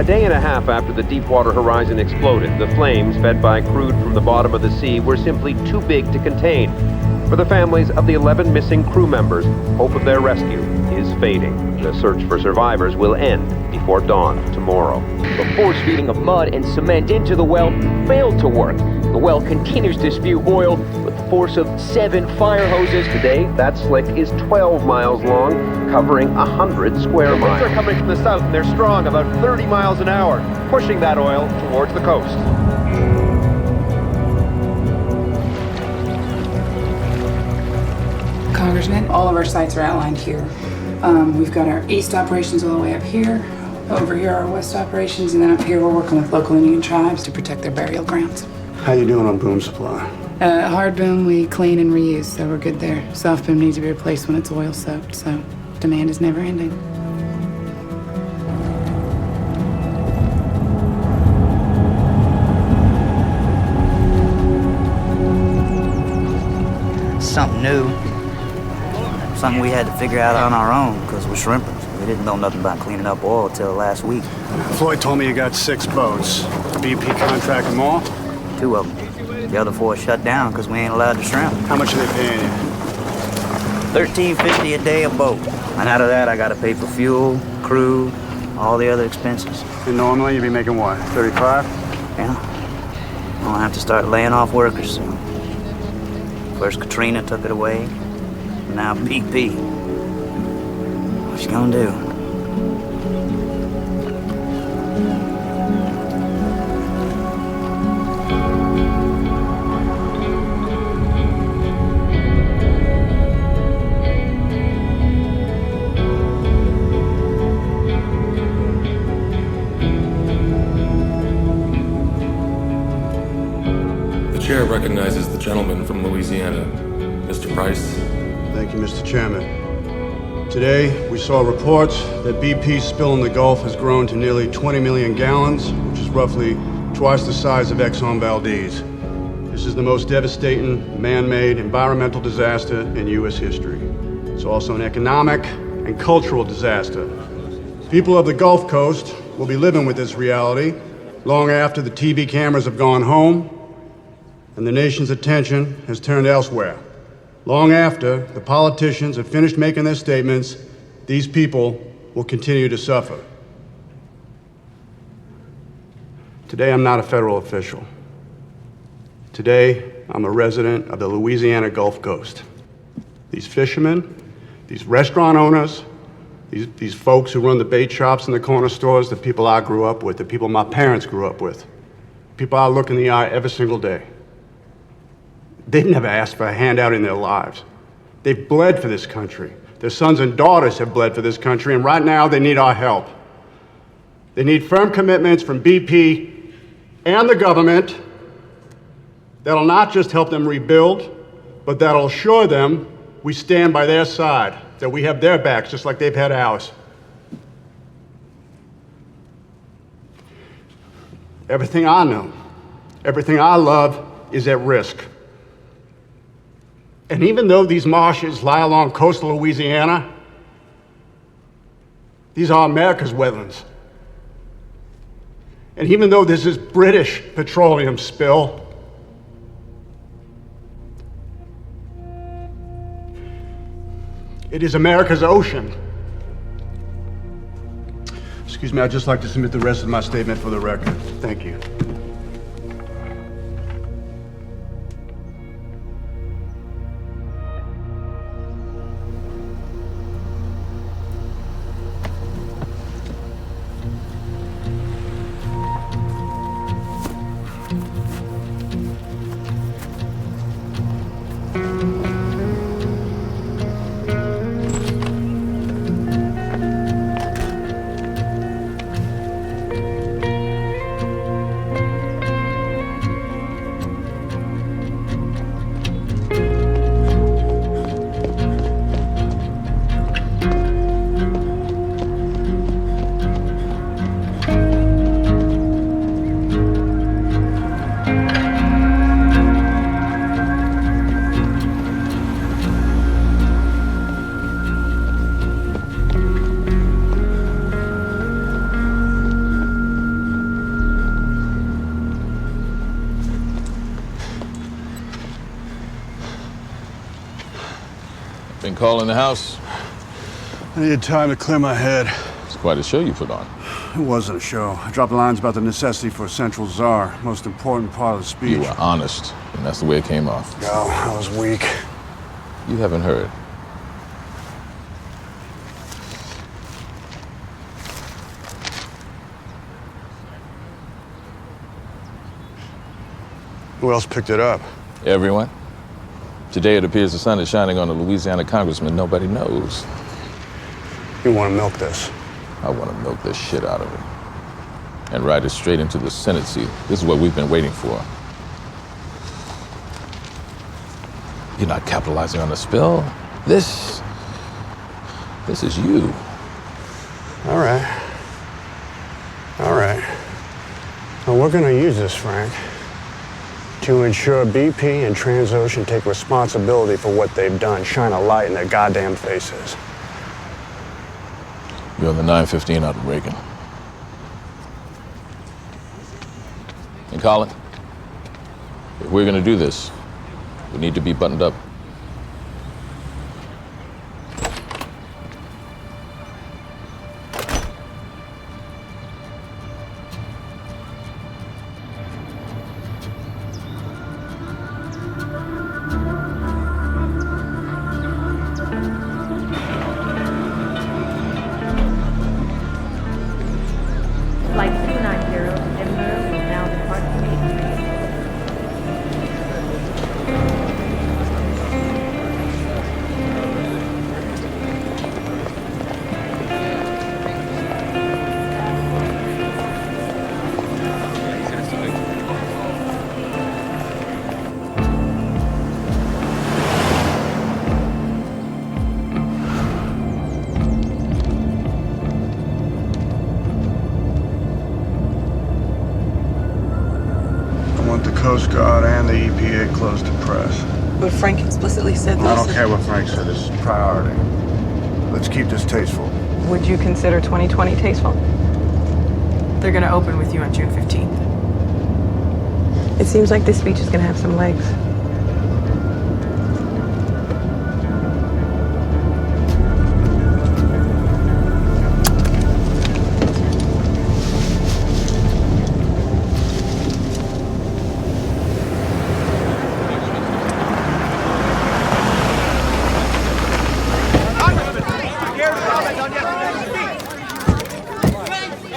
day and a half after the Deepwater Horizon exploded, the flames, fed by crude from the bottom of the sea, were simply too big to contain. For the families of the 11 missing crew members, hope of their rescue is fading. The search for survivors will end before dawn tomorrow. The force feeding of mud and cement into the well failed to work. The well continues to spew oil with the force of 7 fire hoses. Today, that slick is 12 miles long, covering 100 square miles. Winds are coming from the south, and they're strong, about 30 miles an hour, pushing that oil towards the coast. Congressman, all of our sites are outlined here. We've got our east operations all the way up here. Over here are our west operations, and then up here we're working with local Indian tribes to protect their burial grounds. How you doing on boom supply? Hard boom we clean and reuse, so we're good there. Soft boom needs to be replaced when it's oil soaked, so demand is never ending. Something new. Something we had to figure out on our own because we're shrimpers. We didn't know nothing about cleaning up oil till last week. Floyd told me you got 6 boats. BP contract them all? 2 of them. The other 4 shut down because we ain't allowed to shrimp. How much are they paying you? $13.50 a day a boat. And out of that, I got to pay for fuel, crew, all the other expenses. And normally you'd be making what, 35? Yeah. I'm gonna have to start laying off workers soon. First Katrina took it away. Now BP. What you gonna do? The chair recognizes the gentleman from Louisiana, Mr. Price. Thank you, Mr. Chairman. Today, we saw reports that BP's spill in the Gulf has grown to nearly 20 million gallons, which is roughly twice the size of Exxon Valdez. This is the most devastating man-made environmental disaster in U.S. history. It's also an economic and cultural disaster. People of the Gulf Coast will be living with this reality long after the TV cameras have gone home and the nation's attention has turned elsewhere. Long after the politicians have finished making their statements, these people will continue to suffer. Today, I'm not a federal official. Today, I'm a resident of the Louisiana Gulf Coast. These fishermen, these restaurant owners, these folks who run the bait shops and the corner stores, the people I grew up with, the people my parents grew up with, people I look in the eye every single day. They've never asked for a handout in their lives. They've bled for this country. Their sons and daughters have bled for this country, and right now they need our help. They need firm commitments from BP and the government that'll not just help them rebuild, but that'll assure them we stand by their side, that we have their backs just like they've had ours. Everything I know, everything I love is at risk. And even though these marshes lie along coastal Louisiana, these are America's wetlands. And even though this is British petroleum spill, it is America's ocean. Excuse me, I'd just like to submit the rest of my statement for the record. Thank you. Been calling the house? I needed time to clear my head. It's quite a show you put on. It wasn't a show. I dropped lines about the necessity for a central czar, most important part of the speech. You were honest, and that's the way it came off. No, I was weak. You haven't heard. Who else picked it up? Everyone. Today it appears the sun is shining on a Louisiana congressman nobody knows. You want to milk this? I want to milk the shit out of it. And ride it straight into the Senate seat. This is what we've been waiting for. You're not capitalizing on the spill. This is you. All right. All right. Well, we're going to use this, Frank, to ensure BP and Transocean take responsibility for what they've done, shine a light in their goddamn faces. You're on the 915 out of Reagan. And Colin, if we're gonna do this, we need to be buttoned up. Flight 290 Edinburgh will now depart the gate. I want the Coast Guard and the EPA closed to press. But Frank explicitly said I this. don't care what Frank said, this is priority. Let's keep this tasteful. Would you consider 2020 tasteful? They're gonna open with you on June 15th. It seems like this speech is gonna have some legs.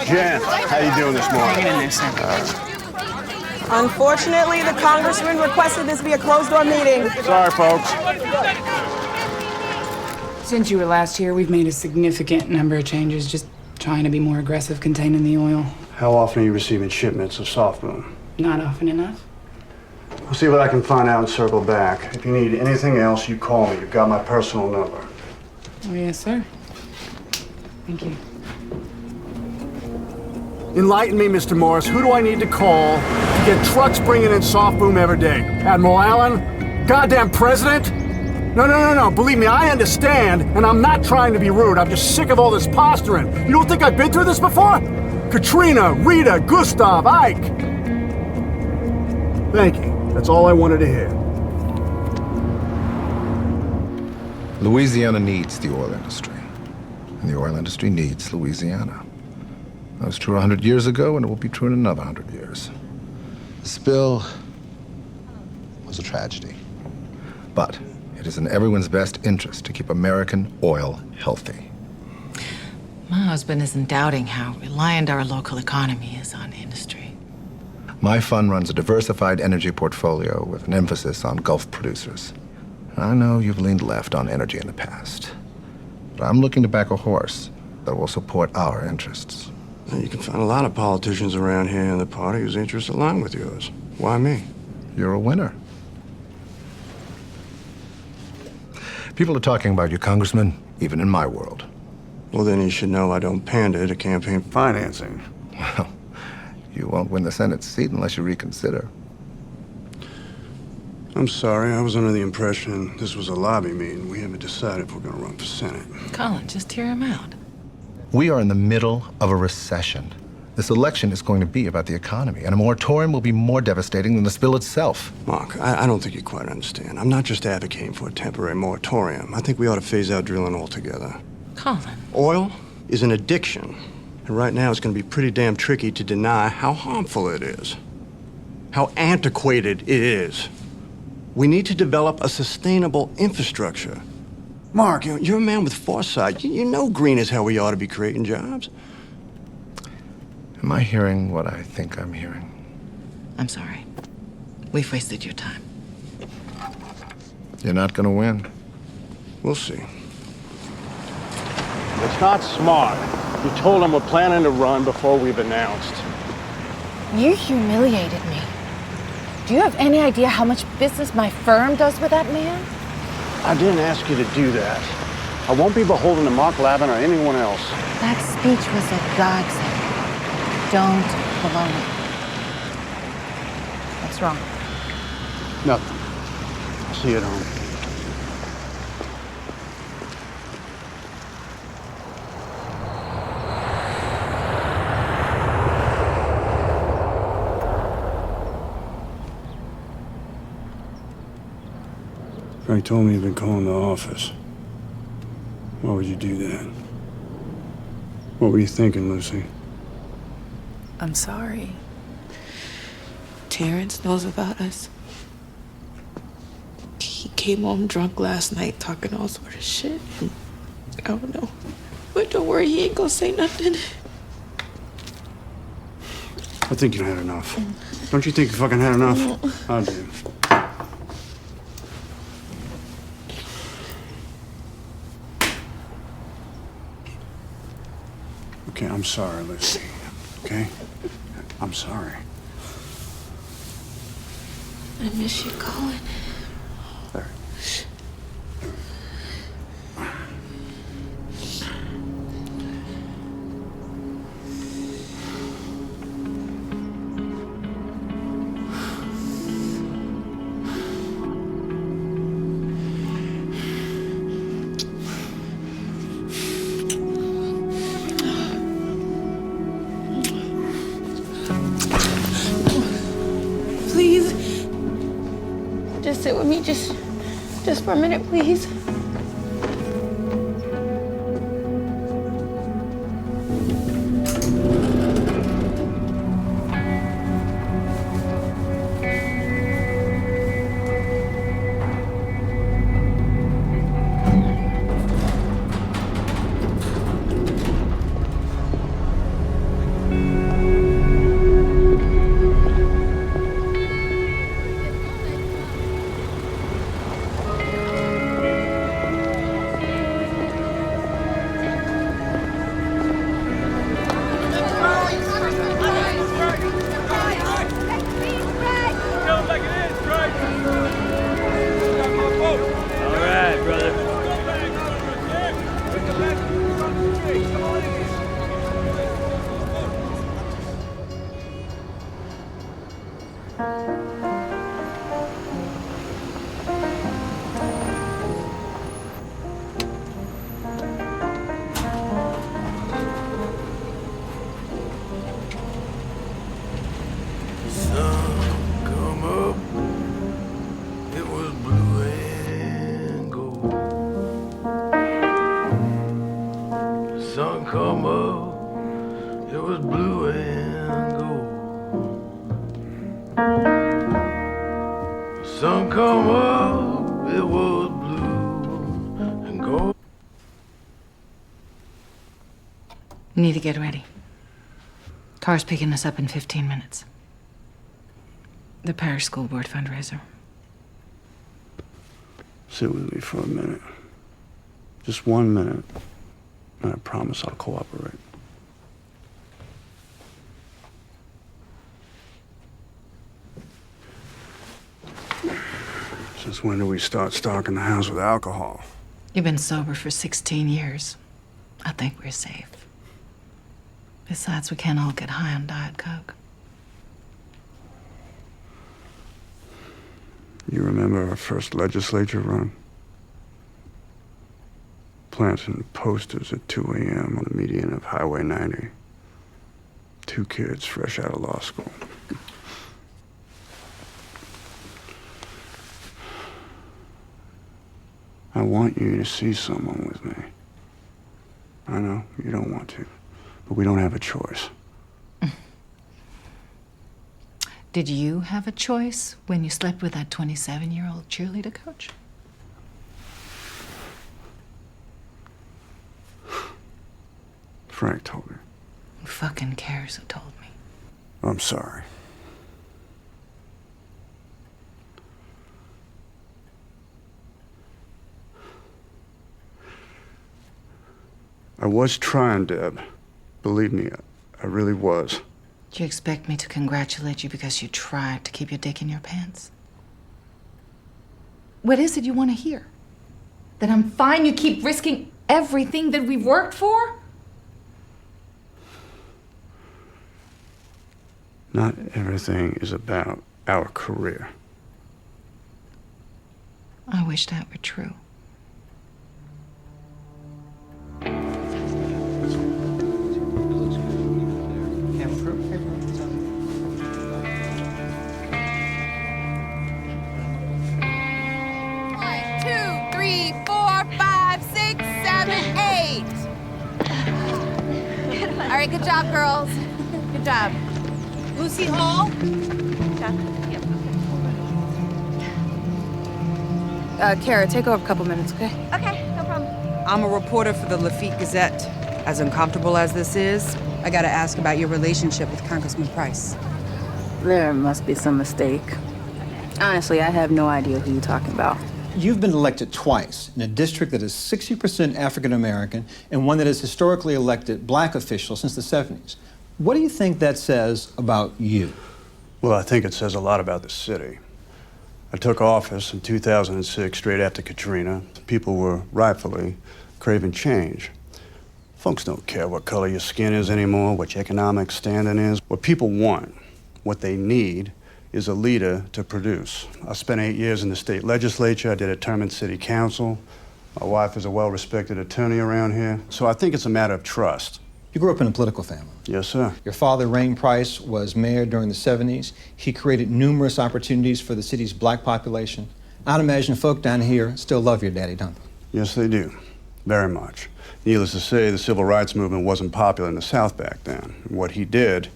Jen, how you doing this morning? Unfortunately, the congressman requested this be a closed-door meeting. Sorry, folks. Since you were last here, we've made a significant number of changes, just trying to be more aggressive containing the oil. How often are you receiving shipments of soft boom? Not often enough. I'll see what I can find out and circle back. If you need anything else, you call me. You've got my personal number. Oh, yes, sir. Thank you. Enlighten me, Mr. Morris. Who do I need to call to get trucks bringing in soft boom every day? Admiral Allen? Goddamn president? No. Believe me, I understand, and I'm not trying to be rude. I'm just sick of all this posturing. You don't think I've been through this before? Katrina, Rita, Gustav, Ike. Thank you. That's all I wanted to hear. Louisiana needs the oil industry, and the oil industry needs Louisiana. That was true 100 years ago, and it will be true in another 100 years. The spill was a tragedy, but it is in everyone's best interest to keep American oil healthy. My husband isn't doubting how reliant our local economy is on industry. My fund runs a diversified energy portfolio with an emphasis on Gulf producers. I know you've leaned left on energy in the past, but I'm looking to back a horse that will support our interests. You can find a lot of politicians around here in the party whose interests align with yours. Why me? You're a winner. People are talking about you, Congressman, even in my world. Well, then you should know I don't pander to campaign financing. Well, you won't win the Senate seat unless you reconsider. I'm sorry, I was under the impression this was a lobby meeting. We haven't decided if we're gonna run for Senate. Colin, just hear him out. We are in the middle of a recession. This election is going to be about the economy, and a moratorium will be more devastating than the spill itself. Mark, I don't think you quite understand. I'm not just advocating for a temporary moratorium. I think we ought to phase out drilling altogether. Colin. Oil is an addiction, and right now it's going to be pretty damn tricky to deny how harmful it is, how antiquated it is. We need to develop a sustainable infrastructure. Mark, you're a man with foresight. You know green is how we ought to be creating jobs. Am I hearing what I think I'm hearing? I'm sorry. We've wasted your time. You're not gonna win. We'll see. It's not smart. You told him we're planning to run before we've announced. You humiliated me. Do you have any idea how much business my firm does with that man? I didn't ask you to do that. I won't be beholden to Mark Lavin or anyone else. That speech was a godsend. Don't blow it. What's wrong? Nothing. I'll see you at home. Frank told me you'd been calling the office. Why would you do that? What were you thinking, Lucy? I'm sorry. Terrence knows about us. He came home drunk last night talking all sort of shit. I don't know. But don't worry, he ain't gonna say nothing. I think you had enough. Don't you think you fucking had enough? I do. Okay, I'm sorry, Lucy. Okay? I'm sorry. I miss you, Colin. There. Please. Just sit with me, just for a minute, please. Sun come up, it was blue and gold. Sun come up, it was blue and gold. We need to get ready. Car's picking us up in 15 minutes. The parish school board fundraiser. Sit with me for a minute. Just 1 minute. And I promise I'll cooperate. Since when do we start stocking the house with alcohol? You've been sober for 16 years. I think we're safe. Besides, we can't all get high on Diet Coke. You remember our first legislature run? Planting posters at 2 a.m. on the median of Highway 90. 2 kids fresh out of law school. I want you to see someone with me. I know you don't want to, but we don't have a choice. Did you have a choice when you slept with that 27-year-old cheerleader coach? Frank told me. Who fucking cares who told me? I'm sorry. I was trying, Deb. Believe me, I really was. Do you expect me to congratulate you because you tried to keep your dick in your pants? What is it you want to hear? That I'm fine, you keep risking everything that we've worked for? Not everything is about our career. I wish that were true. All right, good job, girls. Good job. Lucy Hall? Kara, take over a couple minutes, okay? Okay, no problem. I'm a reporter for the Lafitte Gazette. As uncomfortable as this is, I gotta ask about your relationship with Congressman Price. There must be some mistake. Honestly, I have no idea who you're talking about. You've been elected twice in a district that is 60% African American and one that has historically elected black officials since the 70s. What do you think that says about you? Well, I think it says a lot about the city. I took office in 2006, straight after Katrina. People were rightfully craving change. Folks don't care what color your skin is anymore, what your economic standing is. What people want, what they need, is a leader to produce. I spent 8 years in the state legislature. I did a term in city council. My wife is a well-respected attorney around here. So I think it's a matter of trust. You grew up in a political family. Yes, sir. Your father, Rain Price, was mayor during the 70s. He created numerous opportunities for the city's black population. I'd imagine folk down here still love your daddy, don't they? Yes, they do. Very much. Needless to say, the civil rights movement wasn't popular in the South back then. What he did,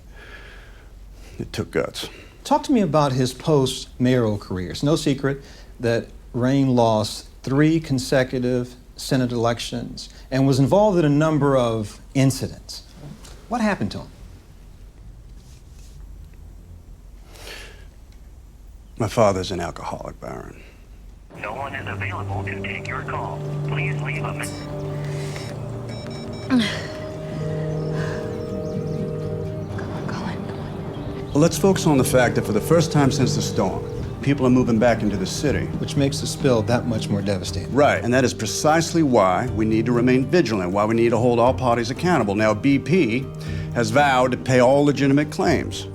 it took guts. Talk to me about his post-mayoral career. It's no secret that Rain lost 3 consecutive Senate elections and was involved in a number of incidents. What happened to him? My father's an alcoholic, Baron. No one is available to take your call. Please leave a message. Well, let's focus on the fact that for the first time since the storm, people are moving back into the city. Which makes the spill that much more devastating. Right, and that is precisely why we need to remain vigilant, why we need to hold all parties accountable. Now, BP has vowed to pay all legitimate claims.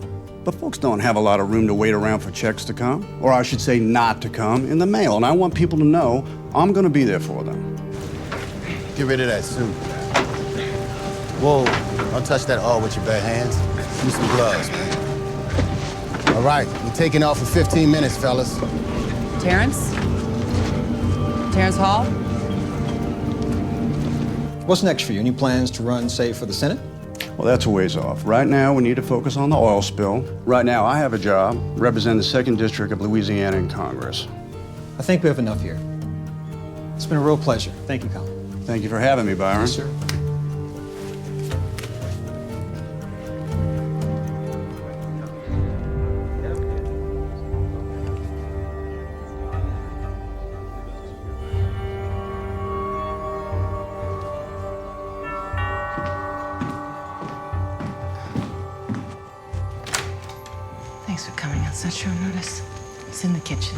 But folks don't have a lot of room to wait around for checks to come, or I should say not to come, in the mail. And I want people to know I'm gonna be there for them. Get rid of that suit. Whoa, don't touch that all with your bare hands. Use some gloves, man. All right, we're taking off for 15 minutes, fellas. Terrence? Terrence Hall? What's next for you? Any plans to run, say, for the Senate? Well, that's a ways off. Right now, we need to focus on the oil spill. Right now, I have a job representing the 2nd District of Louisiana in Congress. I think we have enough here. It's been a real pleasure. Thank you, Colin. Thank you for having me, Byron. Yes, sir. Thanks for coming on such short notice. It's in the kitchen.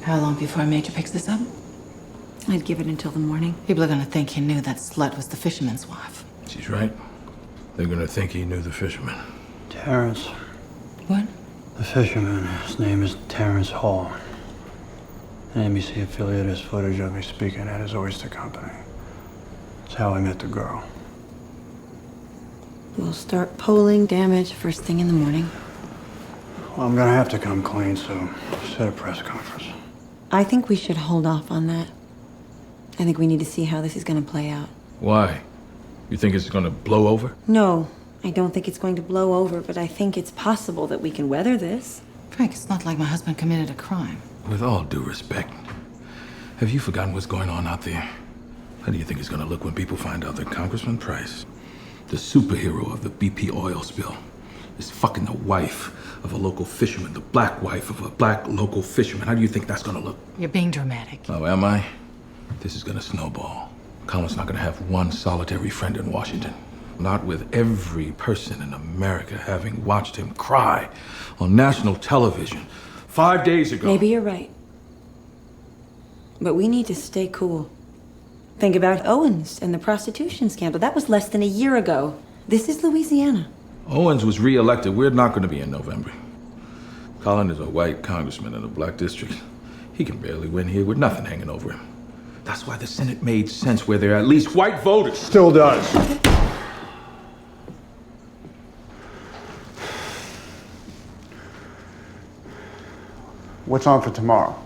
How long before a major picks this up? I'd give it until the morning. People are gonna think he knew that slut was the fisherman's wife. She's right. They're gonna think he knew the fisherman. Terrence. What? The fisherman. His name is Terrence Hall. An NBC affiliate has footage of me speaking at his oyster company. That's how I met the girl. We'll start polling damage first thing in the morning. Well, I'm gonna have to come clean, so set a press conference. I think we should hold off on that. I think we need to see how this is gonna play out. Why? You think it's gonna blow over? No, I don't think it's going to blow over, but I think it's possible that we can weather this. Frank, it's not like my husband committed a crime. With all due respect, have you forgotten what's going on out there? How do you think it's gonna look when people find out that Congressman Price, the superhero of the BP oil spill, is fucking the wife of a local fisherman, the black wife of a black local fisherman? How do you think that's gonna look? You're being dramatic. Oh, am I? This is gonna snowball. Colin's not gonna have one solitary friend in Washington. Not with every person in America having watched him cry on national television 5 days ago. Maybe you're right. But we need to stay cool. Think about Owens and the prostitution scandal. That was less than a year ago. This is Louisiana. Owens was re-elected. We're not gonna be in November. Colin is a white congressman in a black district. He can barely win here with nothing hanging over him. That's why the Senate made sense where there are at least white voters. Still does. What's on for tomorrow?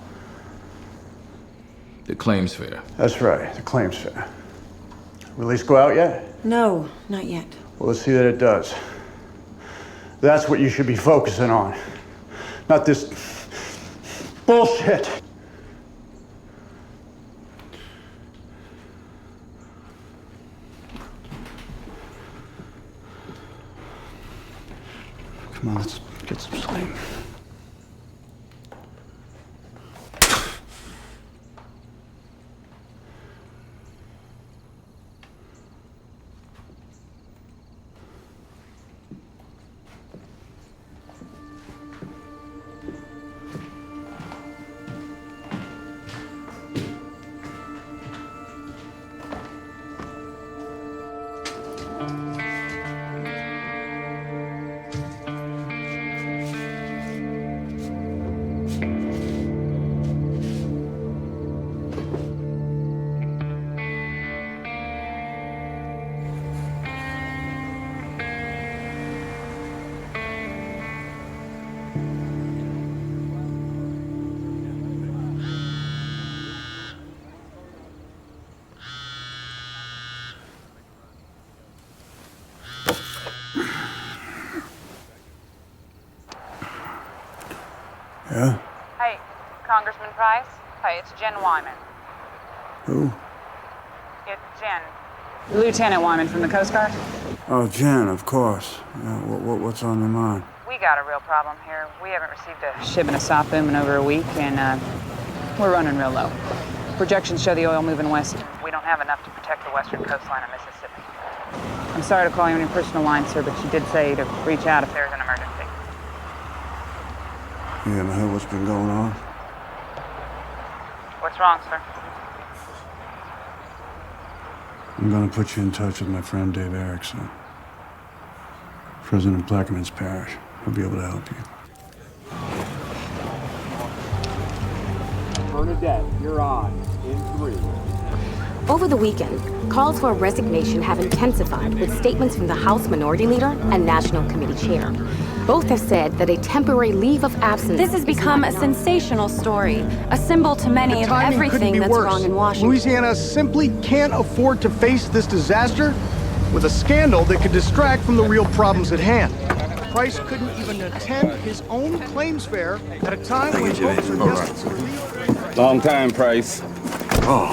The claims fair. That's right, the claims fair. Release go out yet? No, not yet. Well, let's see that it does. That's what you should be focusing on. Not this bullshit. Come on, let's get some sleep. Yeah? Hey, Congressman Price. Hey, it's Jen Wyman. Who? It's Jen. Lieutenant Wyman from the Coast Guard. Oh, Jen, of course. Yeah, what's on your mind? We got a real problem here. We haven't received a shipment of soft boom in over a week, and we're running real low. Projections show the oil moving west. We don't have enough to protect the western coastline of Mississippi. I'm sorry to call you on your personal line, sir, but she did say to reach out if there's an emergency. You haven't heard what's been going on? What's wrong, sir? I'm gonna put you in touch with my friend Dave Erickson, President Plaquemines Parish. He'll be able to help you. Bernadette, you're on in 3. Over the weekend, calls for a resignation have intensified with statements from the House Minority Leader and National Committee Chair. Both have said that a temporary leave of absence. This has become a sensational story, a symbol to many of everything that's wrong in Washington. Louisiana simply can't afford to face this disaster with a scandal that could distract from the real problems at hand. Price couldn't even attend his own claims fair at a time when folks are desperate for relief. Long time, Price. Oh,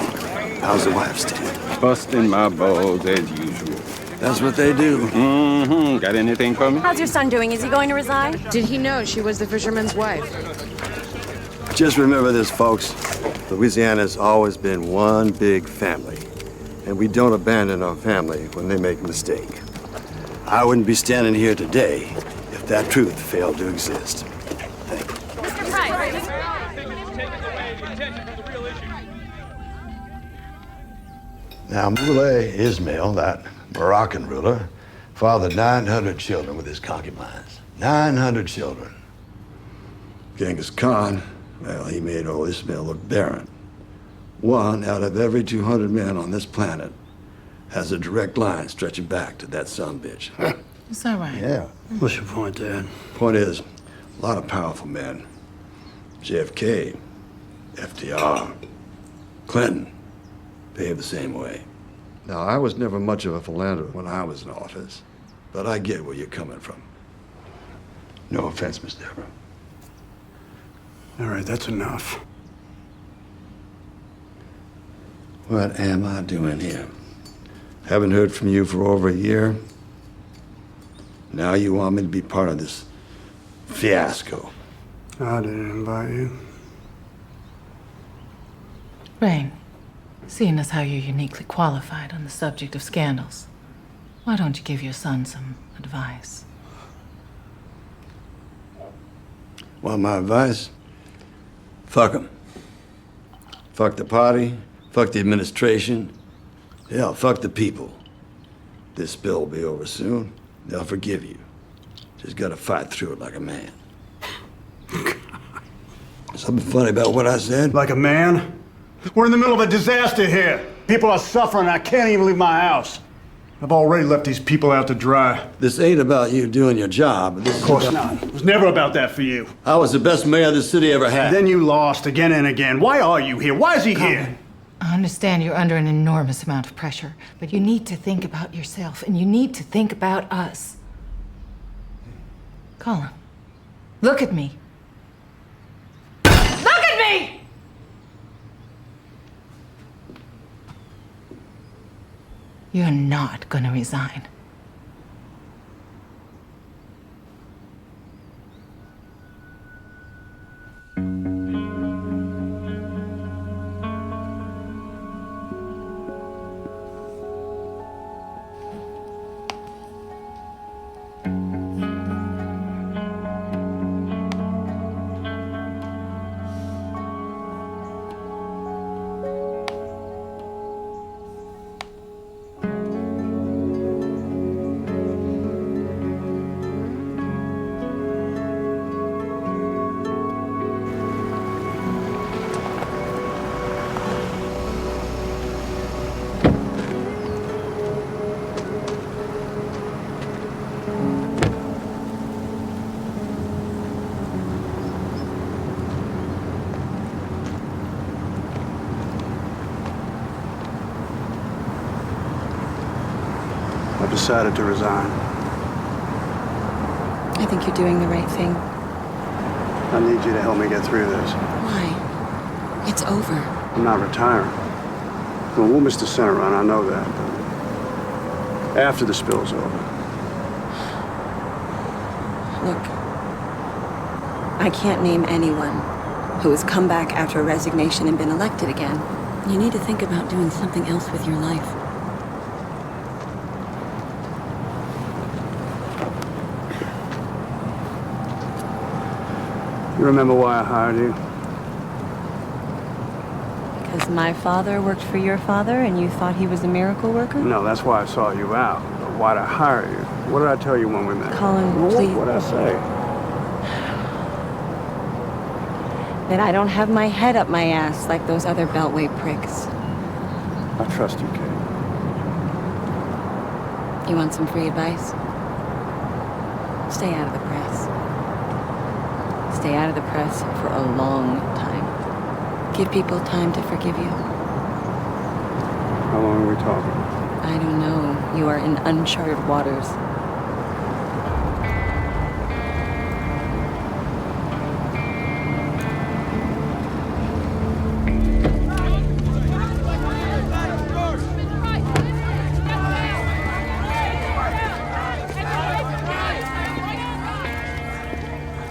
how's the wife stand? Busting my balls as usual. That's what they do. Mm-hmm. Got anything for me? How's your son doing? Is he going to resign? Did he know she was the fisherman's wife? Just remember this, folks. Louisiana's always been one big family. And we don't abandon our family when they make a mistake. I wouldn't be standing here today if that truth failed to exist. Thank you. Mr. Price. Now, Moulay Ismail, that Moroccan ruler, fathered 900 children with his concubines. 900 children. Genghis Khan, well, he made old Ismail look barren. 1 out of every 200 men on this planet has a direct line stretching back to that sumbitch. Is that right? Yeah. What's your point, Dad? Point is, a lot of powerful men. JFK, FDR, Clinton, behaved the same way. Now, I was never much of a philanderer when I was in office, but I get where you're coming from. No offense, Miss Deborah. All right, that's enough. What am I doing here? Haven't heard from you for over a year. Now you want me to be part of this fiasco. I didn't invite you. Rain, seeing as how you're uniquely qualified on the subject of scandals, why don't you give your son some advice? Want my advice? Fuck them. Fuck the party. Fuck the administration. Hell, fuck the people. This spill will be over soon. They'll forgive you. Just gotta fight through it like a man. Something funny about what I said? Like a man? We're in the middle of a disaster here. People are suffering. I can't even leave my house. I've already left these people out to dry. This ain't about you doing your job. This Of course not. It was never about that for you. I was the best mayor this city ever had. Then you lost again and again. Why are you here? Why is he here? I understand you're under an enormous amount of pressure, but you need to think about yourself and you need to think about us. Colin, look at me. Look at me! You're not gonna resign. I've decided to resign. I think you're doing the right thing. I need you to help me get through this. Why? It's over. I'm not retiring. Well, we'll miss the Senate run, I know that. But after the spill's over. Look, I can't name anyone who has come back after a resignation and been elected again. You need to think about doing something else with your life. You remember why I hired you? Because my father worked for your father and you thought he was a miracle worker? No, that's why I sought you out. But why'd I hire you? What did I tell you when we met? Colin, Well, please. What'd I say? That I don't have my head up my ass like those other Beltway pricks. I trust you, Kate. You want some free advice? Stay out of the press. Stay out of the press for a long time. Give people time to forgive you. How long are we talking? I don't know. You are in uncharted waters.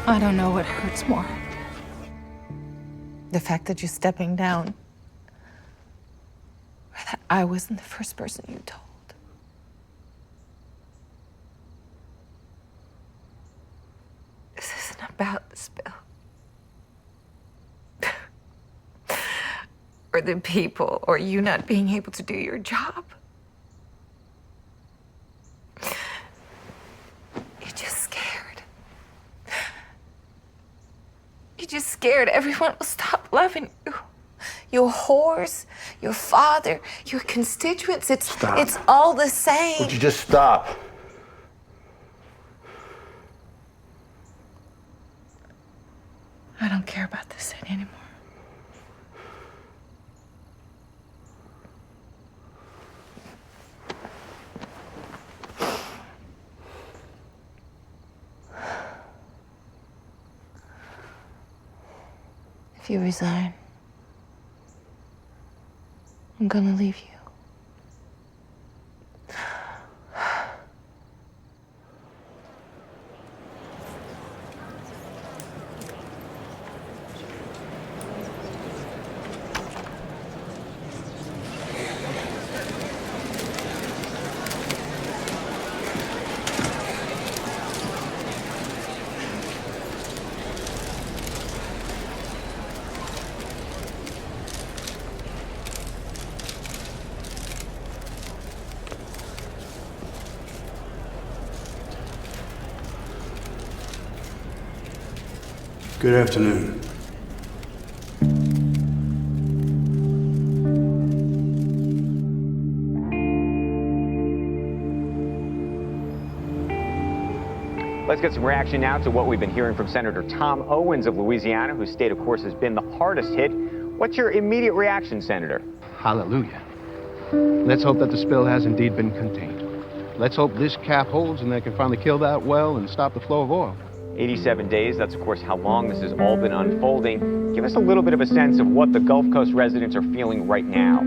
I don't know what hurts more. The fact that you're stepping down, or that I wasn't the first person you told. This isn't about the spill. or the people, or you not being able to do your job. You're just scared. You're just scared everyone will stop loving you. Your whores, your father, your constituents, it's all the same. Would you just stop? I don't care about this anymore. If you resign, I'm gonna leave you. Good afternoon. Let's get some reaction now to what we've been hearing from Senator Tom Owens of Louisiana, whose state, of course, has been the hardest hit. What's your immediate reaction, Senator? Hallelujah. Let's hope that the spill has indeed been contained. Let's hope this cap holds and they can finally kill that well and stop the flow of oil. 87 days, that's of course how long this has all been unfolding. Give us a little bit of a sense of what the Gulf Coast residents are feeling right now.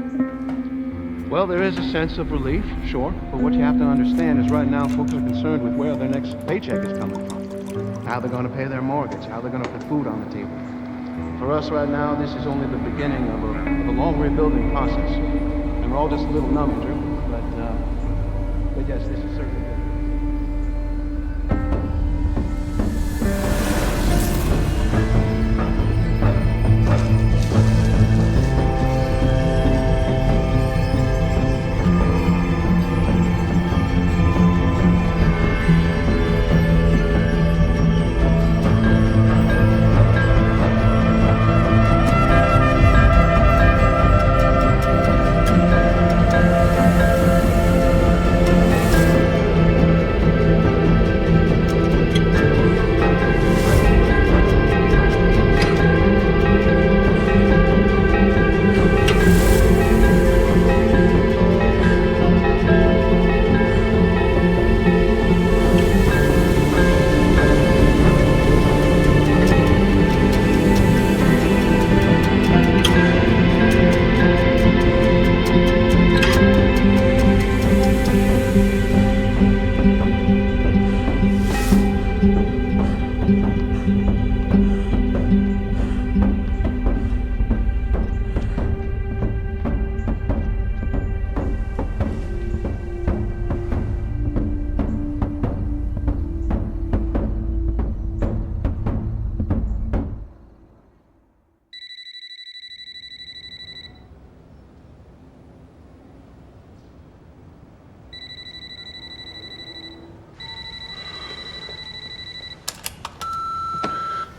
Well, there is a sense of relief, sure, but what you have to understand is right now folks are concerned with where their next paycheck is coming from, how they're going to pay their mortgage, how they're going to put food on the table. For us right now, this is only the beginning of a long rebuilding process, and we're all just a little numb, Drew, but yes, this is certainly good.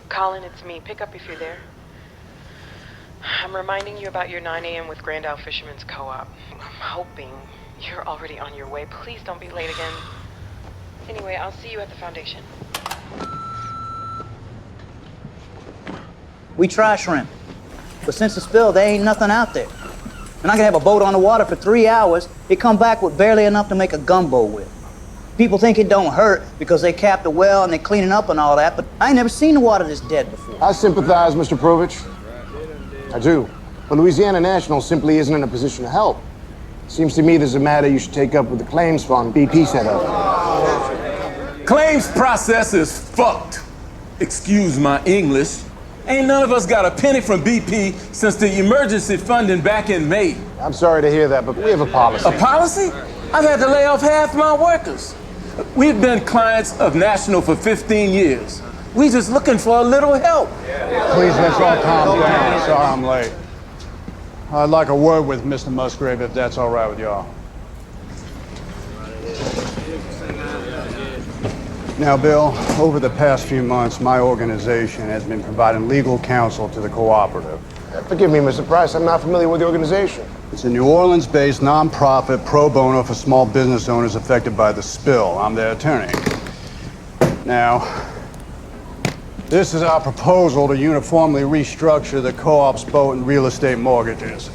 Colin, it's me. Pick up if you're there. I'm reminding you about your 9 a.m. with Grand Isle Fishermen's Co-op. I'm hoping you're already on your way. Please don't be late again. Anyway, I'll see you at the foundation. We try shrimp, but since the spill, there ain't nothing out there. And I can have a boat on the water for 3 hours, it come back with barely enough to make a gumbo with. People think it don't hurt because they capped the well and they cleaning up and all that, but I ain't never seen the water this dead before. I sympathize, Mr. Provich. I do. But Louisiana National simply isn't in a position to help. Seems to me there's a matter you should take up with the claims fund BP set up. Claims process is fucked. Excuse my English. Ain't none of us got a penny from BP since the emergency funding back in May. I'm sorry to hear that, but we have a policy. A policy? I've had to lay off half my workers. We've been clients of National for 15 years. We just looking for a little help. Please, let's all calm down. Sorry I'm late. I'd like a word with Mr. Musgrave, if that's all right with y'all. Now, Bill, over the past few months, my organization has been providing legal counsel to the cooperative. Forgive me, Mr. Price, I'm not familiar with the organization. It's a New Orleans-based nonprofit pro bono for small business owners affected by the spill. I'm their attorney. Now, this is our proposal to uniformly restructure the co-op's boat and real estate mortgages.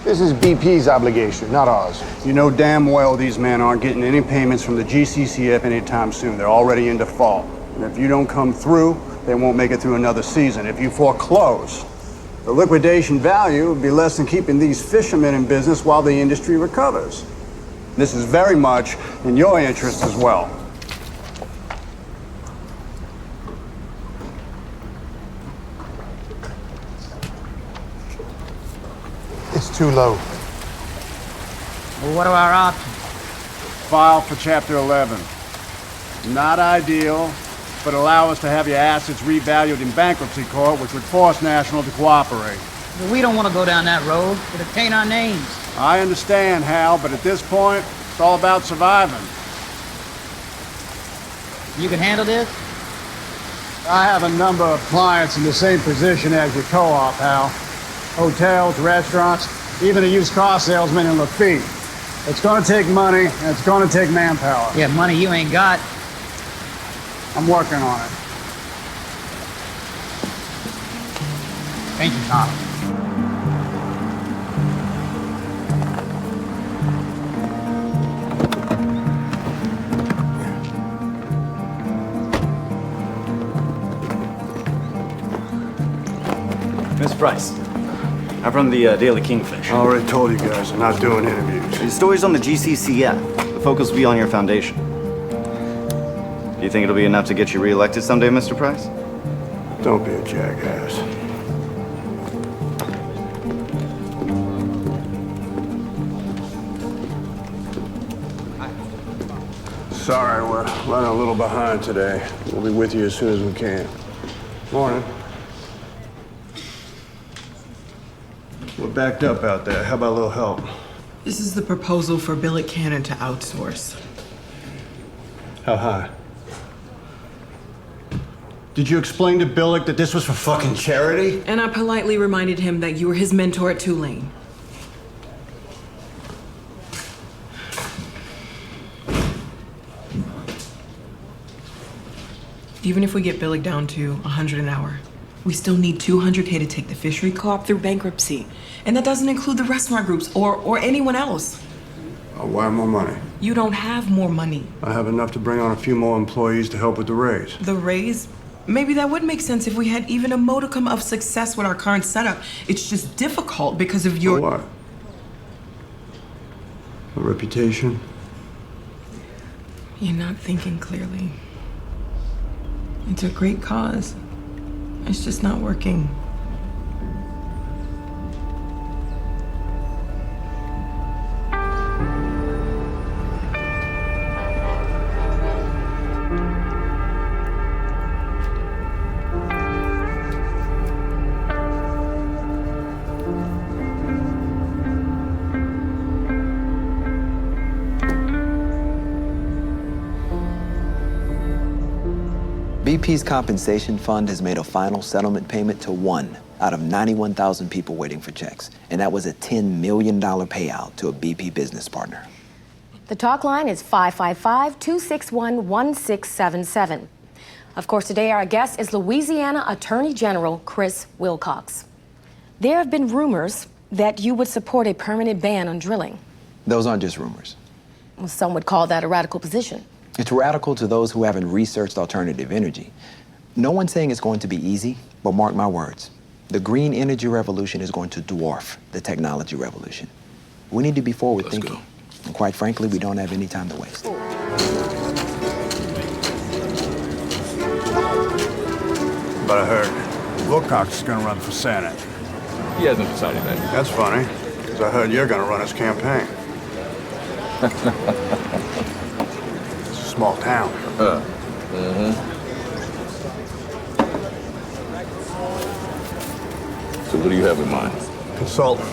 This is BP's obligation, not ours. You know damn well these men aren't getting any payments from the GCCF anytime soon. They're already in default. And if you don't come through, they won't make it through another season. If you foreclose, the liquidation value would be less than keeping these fishermen in business while the industry recovers. This is very much in your interest as well. It's too low. Well, what are our options? File for Chapter 11. Not ideal, but allow us to have your assets revalued in bankruptcy court, which would force National to cooperate. Well, we don't want to go down that road. It'll taint our names. I understand, Hal, but at this point, it's all about surviving. You can handle this? I have a number of clients in the same position as your co-op, Hal. Hotels, restaurants, even a used car salesman in Lafitte. It's gonna take money, and it's gonna take manpower. Yeah, money you ain't got. I'm working on it. Thank you, Tom. Miss Price, I'm from the Daily Kingfish. I already told you guys I'm not doing interviews. The story's on the GCCF. The focus will be on your foundation. Do you think it'll be enough to get you reelected someday, Mr. Price? Don't be a jackass. Sorry, we're running a little behind today. We'll be with you as soon as we can. Morning. We're backed up out there. How about a little help? This is the proposal for Billet Cannon to outsource. How high? Did you explain to Billick that this was for fucking charity? And I politely reminded him that you were his mentor at Tulane. Even if we get Billick down to 100 an hour, we still need $200K to take the fishery co-op through bankruptcy. And that doesn't include the restaurant groups or anyone else. Why more money? You don't have more money. I have enough to bring on a few more employees to help with the raise. The raise? Maybe that would make sense if we had even a modicum of success with our current setup. It's just difficult because of your... For what? A reputation? You're not thinking clearly. It's a great cause. It's just not working. BP's compensation fund has made a final settlement payment to 1 out of 91,000 people waiting for checks. And that was a $10 million payout to a BP business partner. The talk line is 555-261-1677. Of course, today our guest is Louisiana Attorney General Chris Wilcox. There have been rumors that you would support a permanent ban on drilling. Those aren't just rumors. Well, some would call that a radical position. It's radical to those who haven't researched alternative energy. No one's saying it's going to be easy, but mark my words. The green energy revolution is going to dwarf the technology revolution. We need to be forward thinking. And quite frankly, we don't have any time to waste. But I heard Wilcox is gonna run for Senate. He hasn't decided that. That's funny, because I heard you're gonna run his campaign. Small town. So what do you have in mind? Consultant.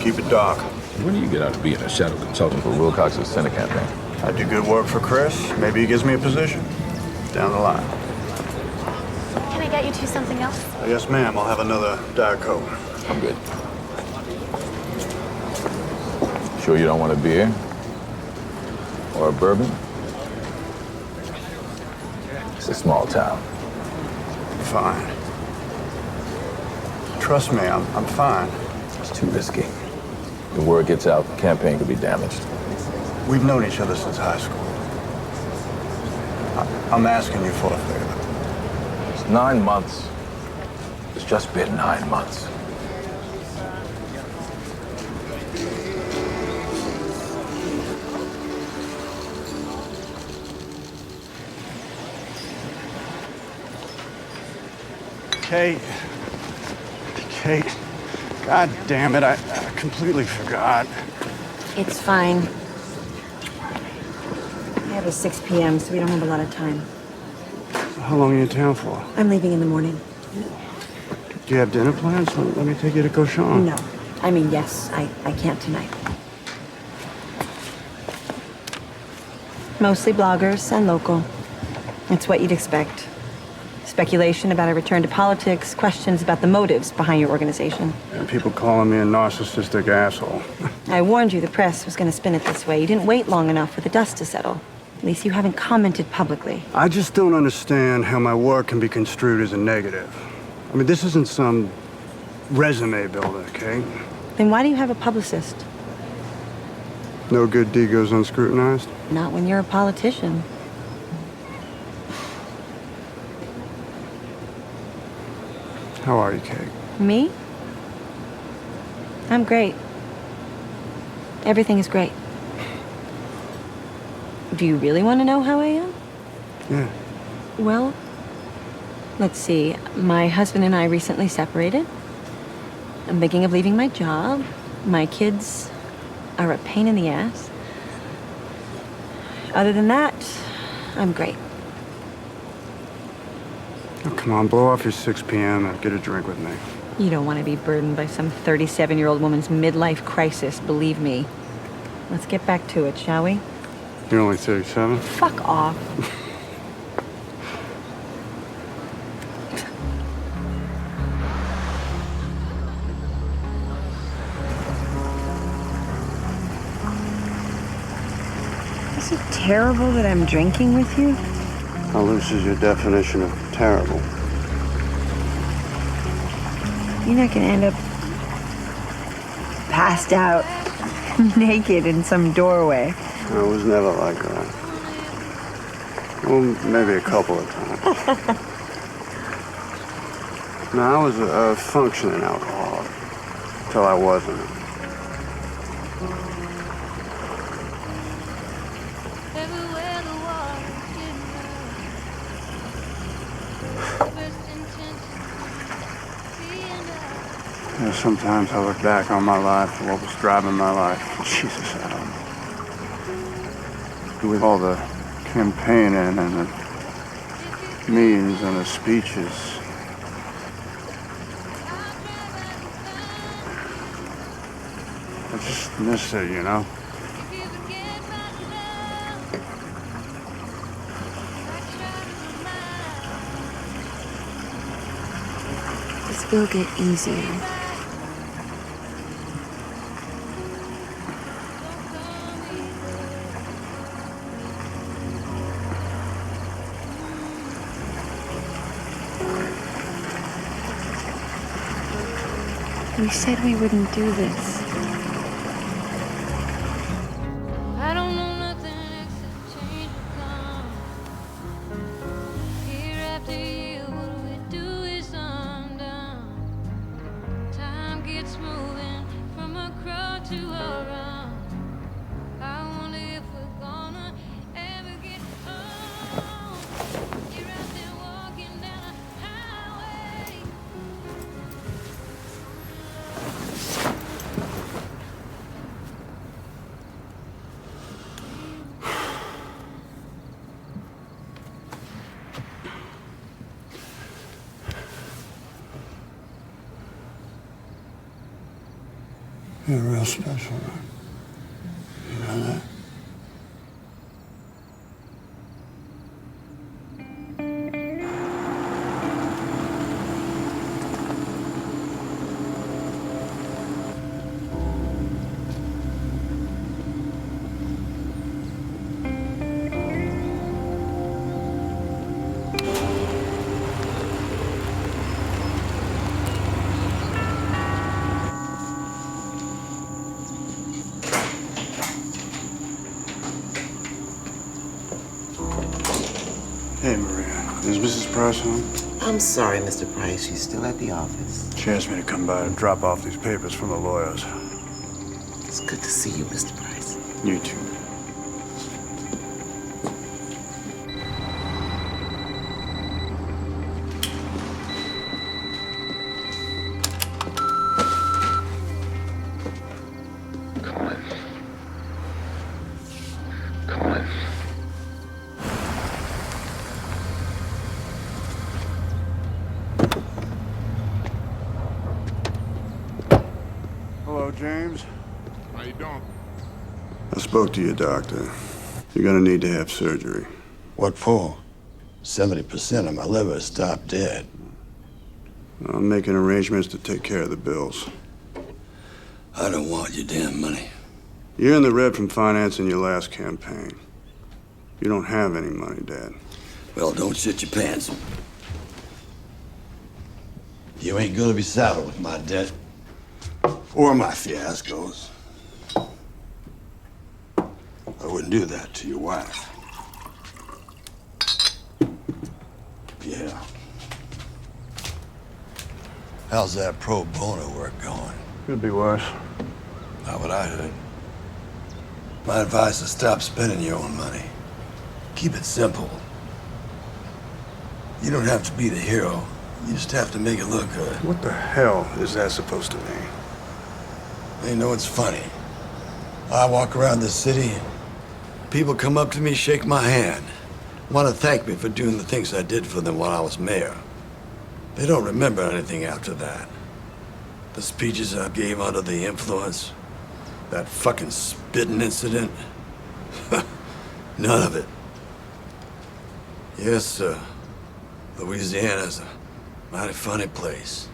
Keep it dark. When do you get out of being a shadow consultant for Wilcox's Senate campaign? I do good work for Chris. Maybe he gives me a position down the line. Can I get you two something else? Yes, ma'am. I'll have another Diet Coke. I'm good. Sure you don't want a beer? Or a bourbon? It's a small town. Fine. Trust me, I'm fine. It's too risky. The word gets out, the campaign could be damaged. We've known each other since high school. I'm asking you for a favor. It's 9 months. It's just been 9 months. Kate, God damn it, I completely forgot. It's fine. I have a 6 p.m., so we don't have a lot of time. How long are you in town for? I'm leaving in the morning. Do you have dinner plans? Let me take you to Cochon. No. I mean, yes, I can't tonight. Mostly bloggers and local. It's what you'd expect. Speculation about a return to politics, questions about the motives behind your organization. And people calling me a narcissistic asshole. I warned you the press was going to spin it this way. You didn't wait long enough for the dust to settle. At least you haven't commented publicly. I just don't understand how my work can be construed as a negative. I mean, this isn't some resume builder, okay? Then why do you have a publicist? No good deed goes unscrutinized? Not when you're a politician. How are you, Kate? Me? I'm great. Everything is great. Do you really want to know how I am? Yeah. Well, let's see. My husband and I recently separated. I'm thinking of leaving my job. My kids are a pain in the ass. Other than that, I'm great. Oh, come on, blow off your 6 p.m. and get a drink with me. You don't want to be burdened by some 37-year-old woman's midlife crisis, believe me. Let's get back to it, shall we? You're only 37? Fuck off. Is it terrible that I'm drinking with you? How loose is your definition of terrible? You're not gonna end up passed out, naked in some doorway. I was never like that. Well, maybe a couple of times. No, I was a functioning alcoholic till I wasn't. You know, sometimes I look back on my life and what was driving my life. Jesus, I don't know. With all the campaigning and the meetings and the speeches. I just miss it, you know? This will get easier. We said we wouldn't do this. I don't know nothing except change will come. Year after year, what we do is undone. Time gets moving from a crowd to a run. I wonder if we're gonna ever get home. You're out there walking down a highway. You're real special, man. You know that? Hey, Maria. Is Mrs. Price home? I'm sorry, Mr. Price. She's still at the office. She asked me to come by and drop off these papers from the lawyers. It's good to see you, Mr. Price. You too. Come on. Come on. Hello, James. How you doing? I spoke to your doctor. You're gonna need to have surgery. What for? 70% of my liver stopped dead. I'm making arrangements to take care of the bills. I don't want your damn money. You're in the red from financing your last campaign. You don't have any money, Dad. Well, don't shit your pants. You ain't gonna be saddled with my debt. Or my fiascos. I wouldn't do that to your wife. Yeah. How's that pro bono work going? Could be worse. Not what I heard. My advice is stop spending your own money. Keep it simple. You don't have to be the hero. You just have to make it look good. What the hell is that supposed to mean? You know, it's funny. I walk around this city, people come up to me, shake my hand, want to thank me for doing the things I did for them while I was mayor. They don't remember anything after that. The speeches I gave under the influence, that fucking spitting incident, none of it. Yes, Louisiana's a mighty funny place.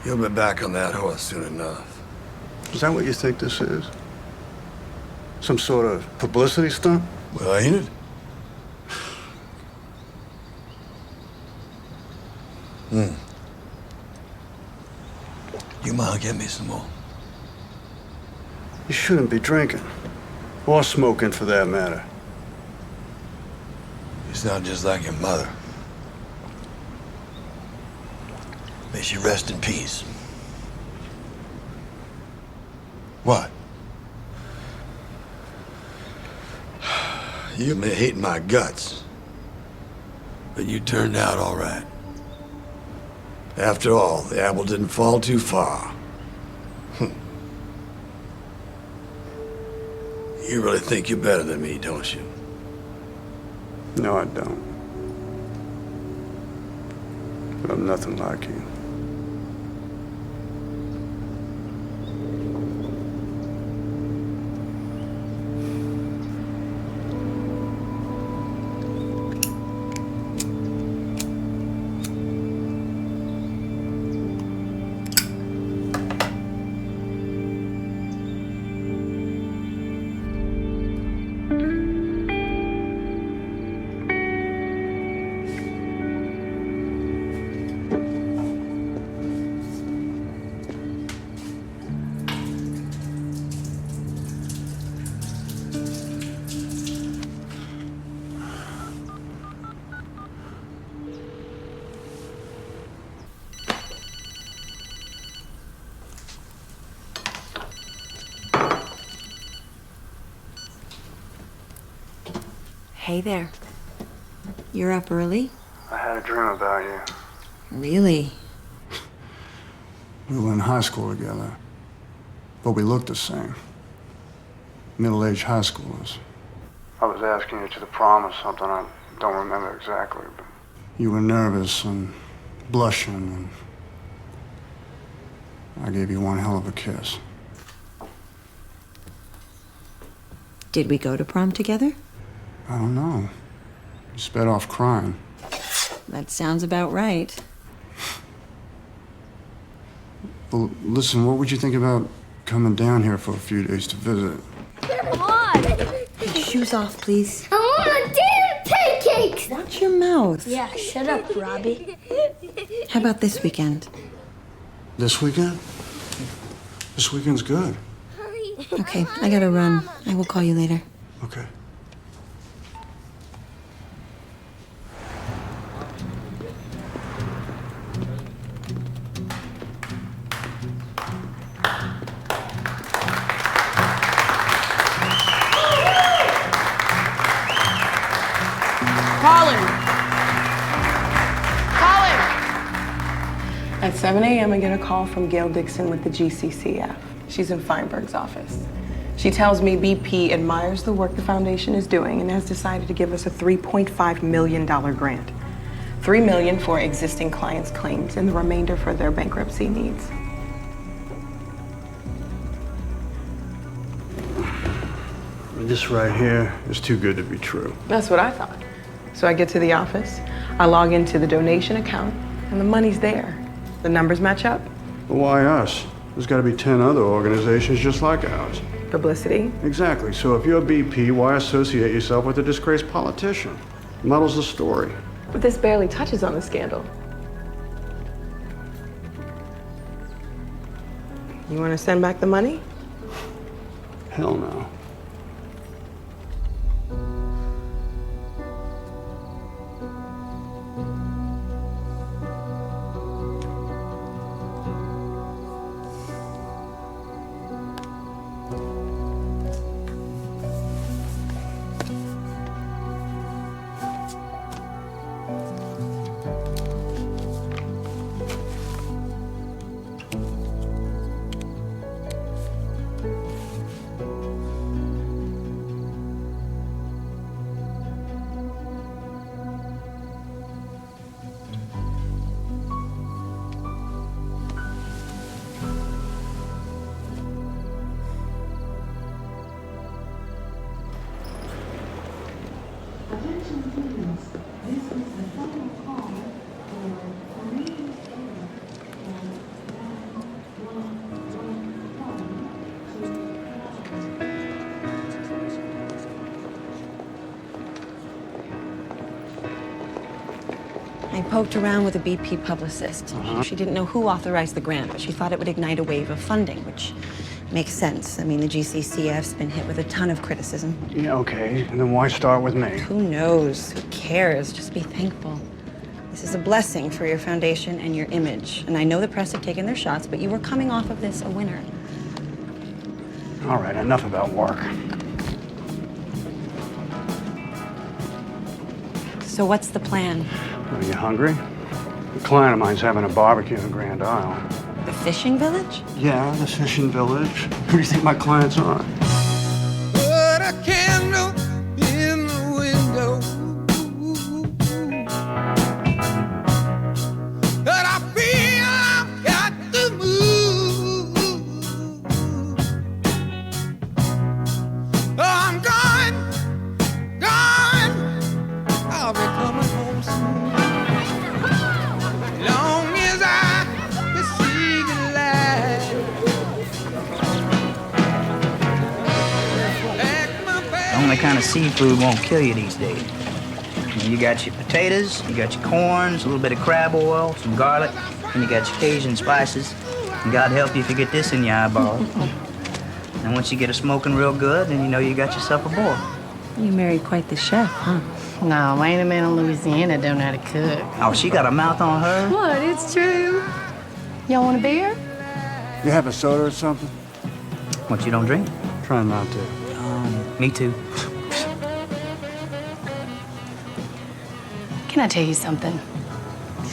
You'll be back on that horse soon enough. Is that what you think this is? Some sort of publicity stunt? Well, ain't it? You mind get me some more? You shouldn't be drinking. Or smoking, for that matter. You sound just like your mother. May she rest in peace. What? You may hate my guts, but you turned out all right. After all, the apple didn't fall too far. You really think you're better than me, don't you? No, I don't. But I'm nothing like you. Hey there. You're up early? I had a dream about you. Really? We were in high school together. But we looked the same. Middle-aged high schoolers. I was asking you to the prom or something. I don't remember exactly, but you were nervous and blushing and I gave you one hell of a kiss. Did we go to prom together? I don't know. You sped off crying. That sounds about right. Well, listen, what would you think about coming down here for a few days to visit? Come on! Shoes off, please. I want damn pancakes! Watch your mouth. Yeah, shut up, Robbie. How about this weekend? This weekend? This weekend's good. Okay, I gotta run. I will call you later. Okay. At 7 a.m., I get a call from Gail Dixon with the GCCF. She's in Feinberg's office. She tells me BP admires the work the foundation is doing and has decided to give us a $3.5 million grant. $3 million for existing clients' claims and the remainder for their bankruptcy needs. This right here is too good to be true. That's what I thought. So I get to the office, I log into the donation account, and the money's there. The numbers match up. But why us? There's got to be 10 other organizations just like ours. Publicity. Exactly. So if you're BP, why associate yourself with a disgraced politician? Muddles the story. But this barely touches on the scandal. You want to send back the money? Hell no. I poked around with a BP publicist. She didn't know who authorized the grant, but she thought it would ignite a wave of funding, which makes sense. I mean, the GCCF's been hit with a ton of criticism. Yeah, okay. And then why start with me? Who knows? Who cares? Just be thankful. This is a blessing for your foundation and your image. And I know the press have taken their shots, but you were coming off of this a winner. All right, enough about work. So what's the plan? Are you hungry? A client of mine's having a barbecue in Grand Isle. The fishing village? Yeah, the fishing village. Who do you think my clients are? Put a candle in the window. But I feel I've got to move. Oh, I'm gone, gone. I'll be coming home soon. Long as I can see the light. The only kind of seafood won't kill you these days. You got your potatoes, you got your corns, a little bit of crab oil, some garlic, and you got your Cajun spices. And God help you if you get this in your eyeball. And once you get it smoking real good, then you know you got yourself a boy. You married quite the chef, huh? No, ain't a man in Louisiana don't know how to cook. Oh, she got a mouth on her? What? It's true. Y'all want a beer? You have a soda or something? What, you don't drink? Try not to. Me too. Can I tell you something?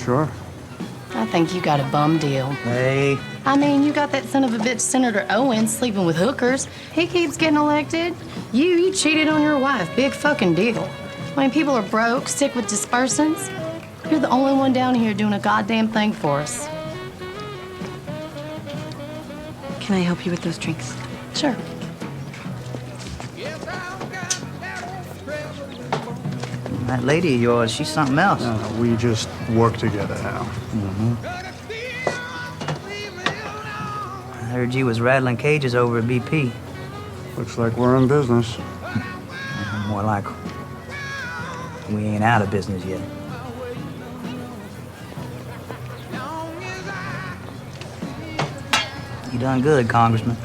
Sure. I think you got a bum deal. Hey. I mean, you got that son of a bitch, Senator Owens, sleeping with hookers. He keeps getting elected. You cheated on your wife. Big fucking deal. I mean, people are broke, sick with dispersants. You're the only one down here doing a goddamn thing for us. Can I help you with those drinks? Sure. That lady of yours, she's something else. No, we just work together, Hal. I heard you was rattling cages over at BP. Looks like we're in business. More like we ain't out of business yet. You done good, Congressman.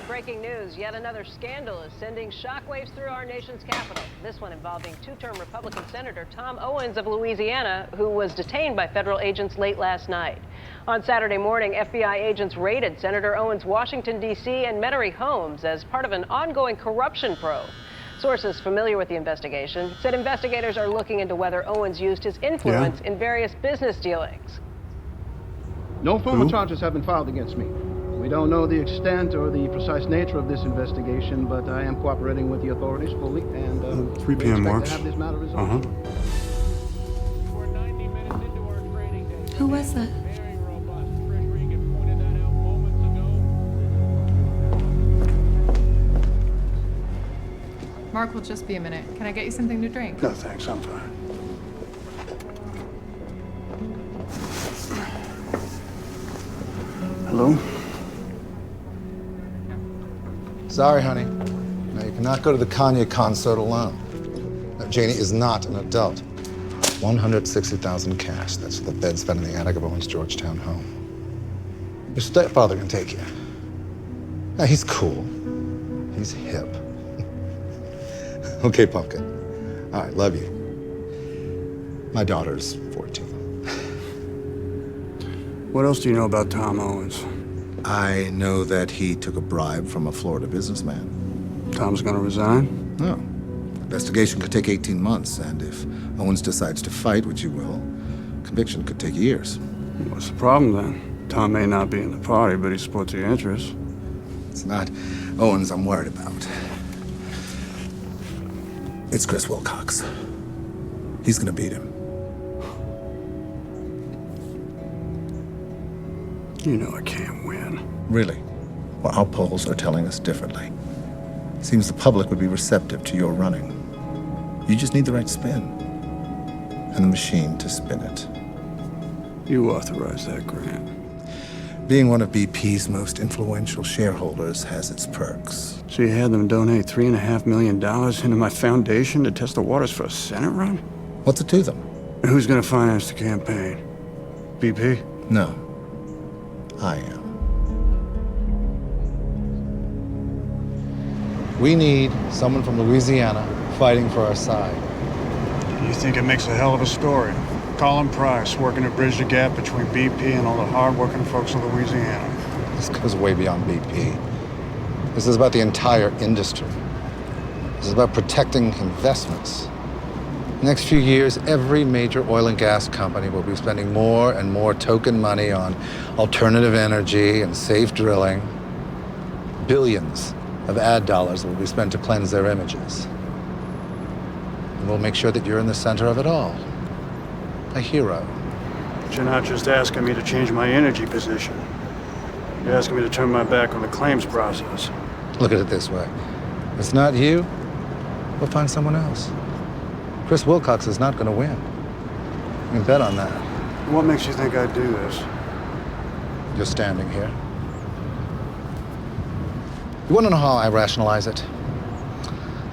Breaking news, yet another scandal is sending shockwaves through our nation's capital. This one involving two-term Republican Senator Tom Owens of Louisiana, who was detained by federal agents late last night. On Saturday morning, FBI agents raided Senator Owens' Washington, D.C. and Metairie homes as part of an ongoing corruption probe. Sources familiar with the investigation said investigators are looking into whether Owens used his influence in various business dealings. No formal charges have been filed against me. We don't know the extent or the precise nature of this investigation, but I am cooperating with the authorities fully, and 3 p.m. we expect works. to have this matter resolved. Who was that? Mark will just be a minute. Can I get you something to drink? No, thanks. I'm fine. Hello? Sorry, honey. No, you cannot go to the Kanye concert alone. No, Janie is not an adult. 160,000 cash. That's what the Fed's spent in the attic of Owens' Georgetown home. Your stepfather can take you. Now, he's cool. He's hip. Okay, Pumpkin. All right, love you. My daughter's 14. What else do you know about Tom Owens? I know that he took a bribe from a Florida businessman. Tom's gonna resign? No. Investigation could take 18 months, and if Owens decides to fight, which he will, conviction could take years. What's the problem then? Tom may not be in the party, but he supports your interests. It's not Owens I'm worried about. It's Chris Wilcox. He's gonna beat him. You know I can't win. Really? Well, our polls are telling us differently. Seems the public would be receptive to your running. You just need the right spin. And the machine to spin it. You authorized that grant. Being one of BP's most influential shareholders has its perks. So you had them donate $3.5 million into my foundation to test the waters for a Senate run? What's it to them? And who's gonna finance the campaign? BP? No. I am. We need someone from Louisiana fighting for our side. You think it makes a hell of a story? Colin Price working to bridge the gap between BP and all the hard-working folks of Louisiana. This goes way beyond BP. This is about the entire industry. This is about protecting investments. Next few years, every major oil and gas company will be spending more and more token money on alternative energy and safe drilling. Billions of ad dollars will be spent to cleanse their images. And we'll make sure that you're in the center of it all. A hero. But you're not just asking me to change my energy position. You're asking me to turn my back on the claims process. Look at it this way. If it's not you, we'll find someone else. Chris Wilcox is not going to win. You can bet on that. What makes you think I'd do this? You're standing here. You want to know how I rationalize it?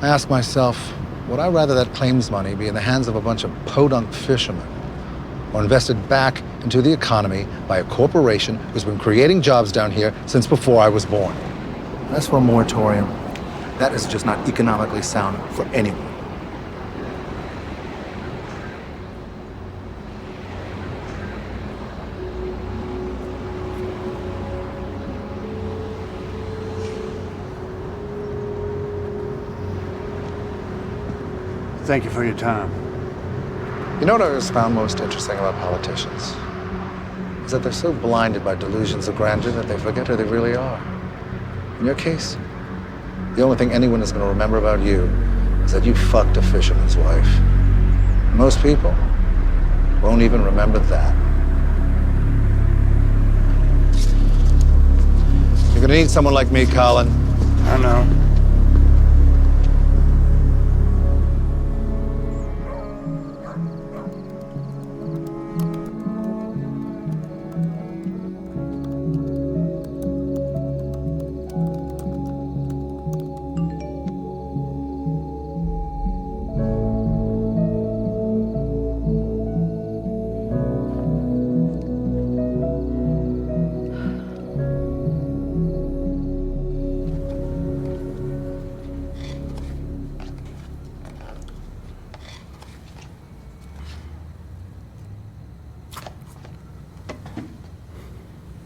I ask myself, would I rather that claims money be in the hands of a bunch of podunk fishermen or invested back into the economy by a corporation who's been creating jobs down here since before I was born? As for a moratorium, that is just not economically sound for anyone. Thank you for your time. You know what I always found most interesting about politicians? Is that they're so blinded by delusions of grandeur that they forget who they really are. In your case, the only thing anyone is going to remember about you is that you fucked a fisherman's wife. Most people won't even remember that. You're going to need someone like me, Colin. I know.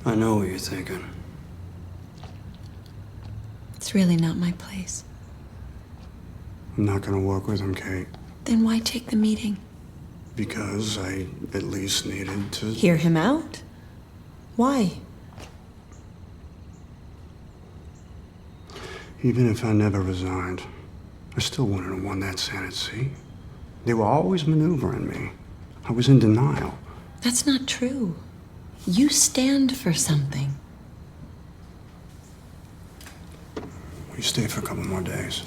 I know what you're thinking. It's really not my place. I'm not gonna work with him, Kate, Then why take the meeting? because I at least needed to... Hear him out? Why? Even if I never resigned, I still wouldn't have won that Senate seat. They were always maneuvering me. I was in denial. That's not true. You stand for something. We stay for a couple more days.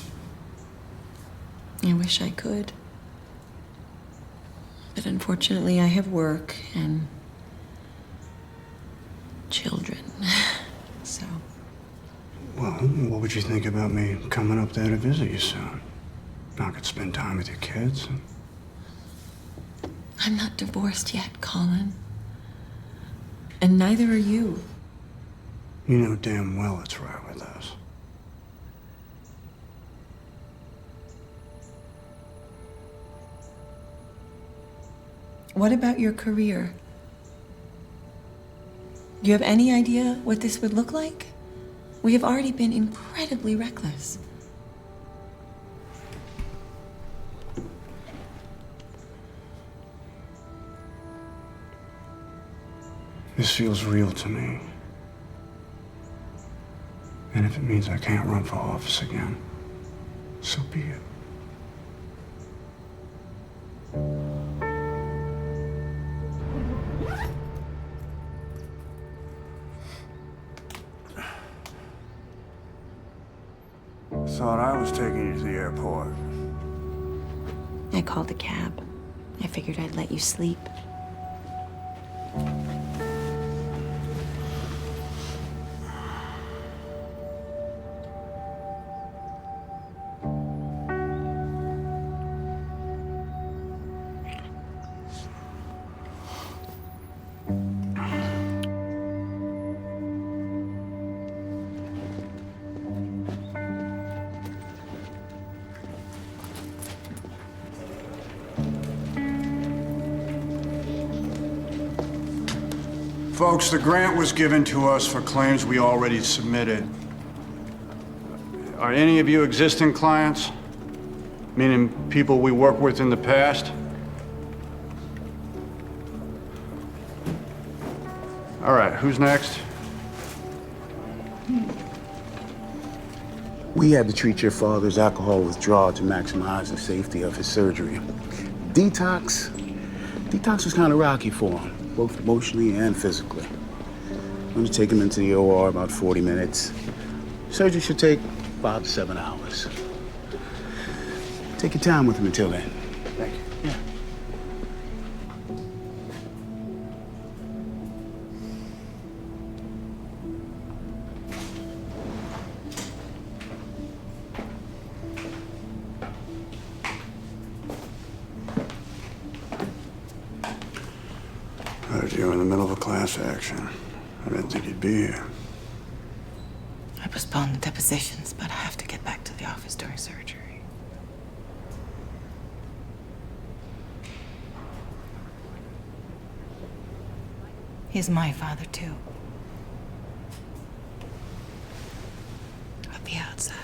I wish I could. But unfortunately, I have work and children. So. Well, what would you think about me coming up there to visit you soon? I could spend time with your kids. I'm not divorced yet, Colin. And neither are you. You know damn well it's right with us. What about your career? Do you have any idea what this would look like? We have already been incredibly reckless. This feels real to me. And if it means I can't run for office again, so be it. Thought I was taking you to the airport. I called a cab. I figured I'd let you sleep. Folks, the grant was given to us for claims we already submitted. Are any of you existing clients? Meaning people we worked with in the past? All right, who's next? We had to treat your father's alcohol withdrawal to maximize the safety of his surgery. Detox was kind of rocky for him, both emotionally and physically. I'm gonna take him into the OR about 40 minutes. Surgery should take 5 to 7 hours. Take your time with him until then. Thank you. you in the middle of a class action. I didn't think you'd be here. I postponed the depositions, but I have to get back to the office during surgery. He's my father, too. I'll be outside.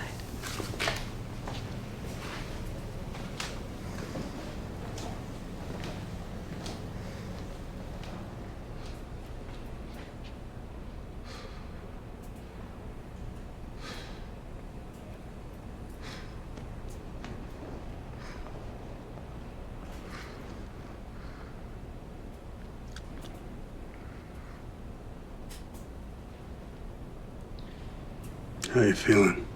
How you feeling?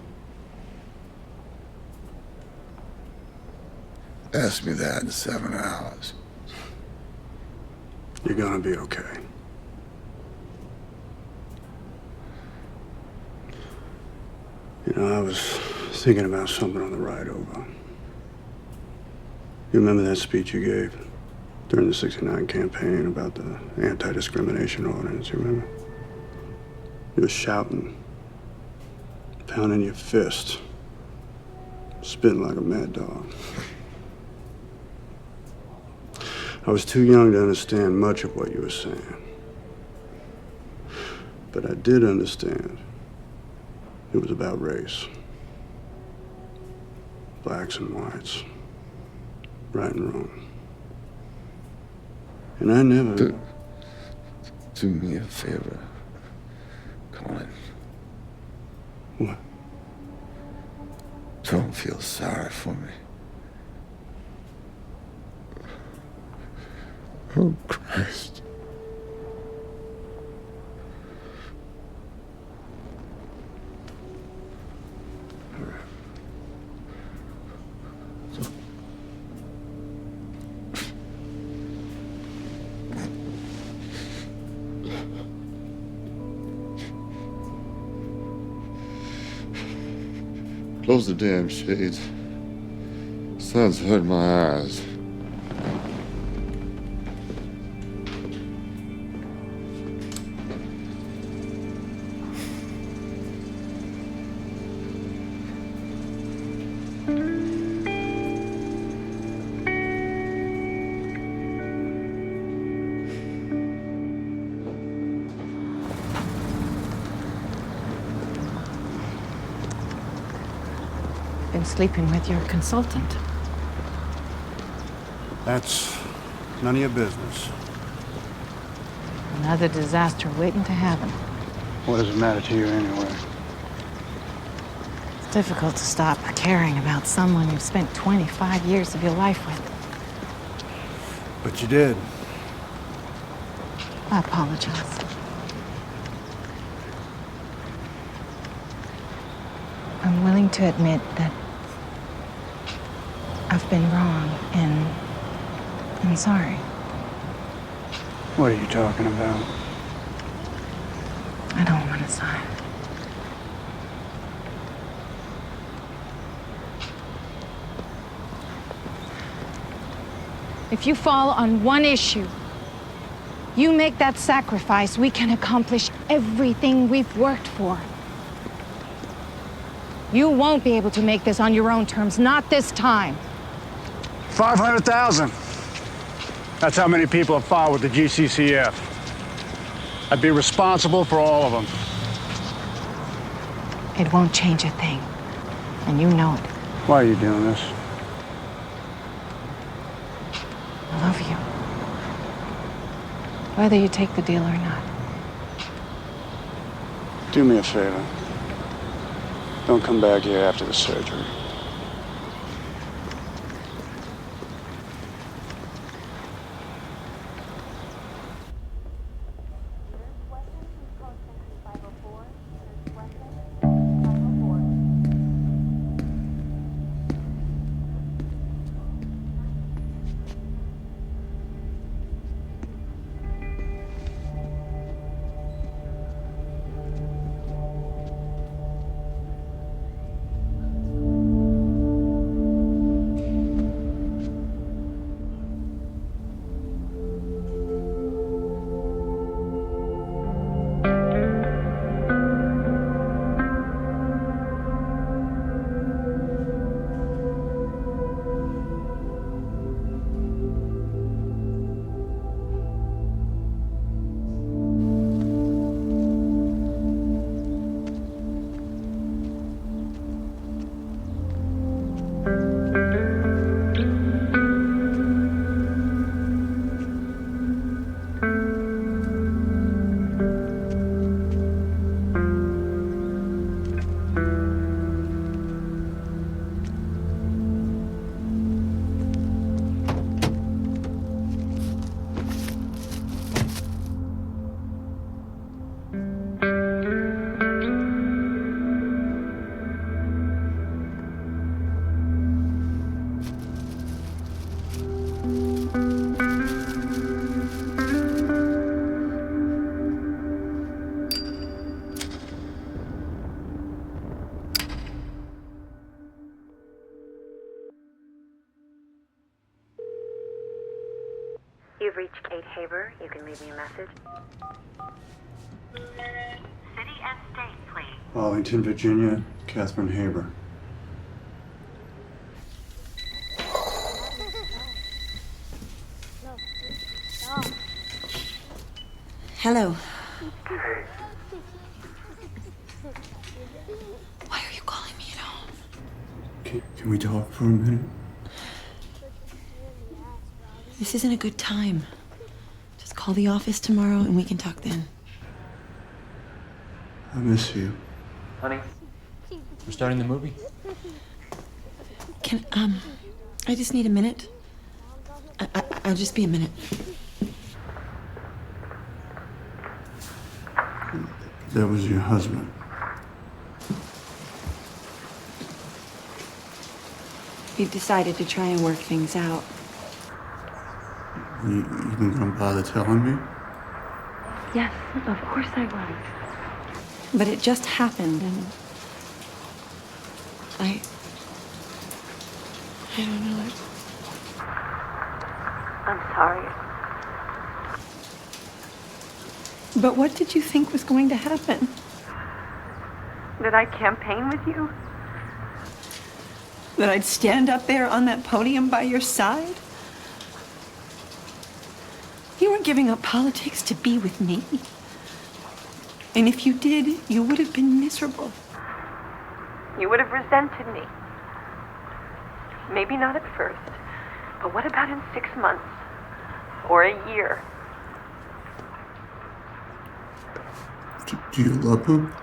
Ask me that in 7 hours. You're gonna be okay. You know, I was thinking about something on the ride over. You remember that speech you gave during the '69 campaign about the anti-discrimination ordinance, you remember? You were shouting, pounding your fist, spitting like a mad dog. I was too young to understand much of what you were saying. But I did understand it was about race. Blacks and whites. Right and wrong. And I never... Do me a favor, Colin. What? Don't feel sorry for me. Oh, Christ. Close the damn shades. Sun's hurting my eyes. Been sleeping with your consultant. That's none of your business. Another disaster waiting to happen. What does it matter to you anyway? It's difficult to stop caring about someone you've spent 25 years of your life with. But you did. I apologize. I'm willing to admit that I've been wrong, and I'm sorry. What are you talking about? I don't want to sign. If you fall on one issue, you make that sacrifice, we can accomplish everything we've worked for. You won't be able to make this on your own terms, not this time. 500,000. That's how many people have filed with the GCCF. I'd be responsible for all of them. It won't change a thing, and you know it. Why are you doing this? I love you. Whether you take the deal or not. Do me a favor. Don't come back here after the surgery. You've reached Kate Haber. You can leave me a message. City and state, please. Arlington, Virginia, Catherine Haber. Hello. Why are you calling me at all? Can we talk for a minute? This isn't a good time. Just call the office tomorrow and we can talk then. I miss you. Honey, we're starting the movie. I just need a minute. I'll just be a minute. That was your husband. We've decided to try and work things out. You even gonna bother telling me? Yes, of course I was. But it just happened and I don't know. I'm sorry. But what did you think was going to happen? Did I campaign with you? That I'd stand up there on that podium by your side? You weren't giving up politics to be with me. And if you did, you would have been miserable. You would have resented me. Maybe not at first, but what about in 6 months? Or a year? Do you love him?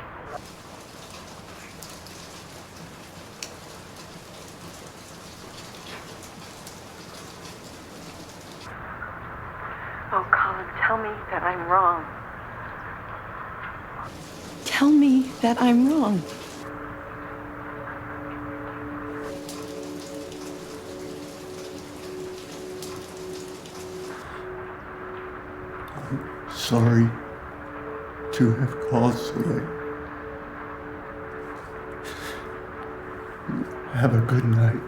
Oh, Colin, tell me that I'm wrong. Tell me that I'm wrong. Sorry to have called so late. Have a good night.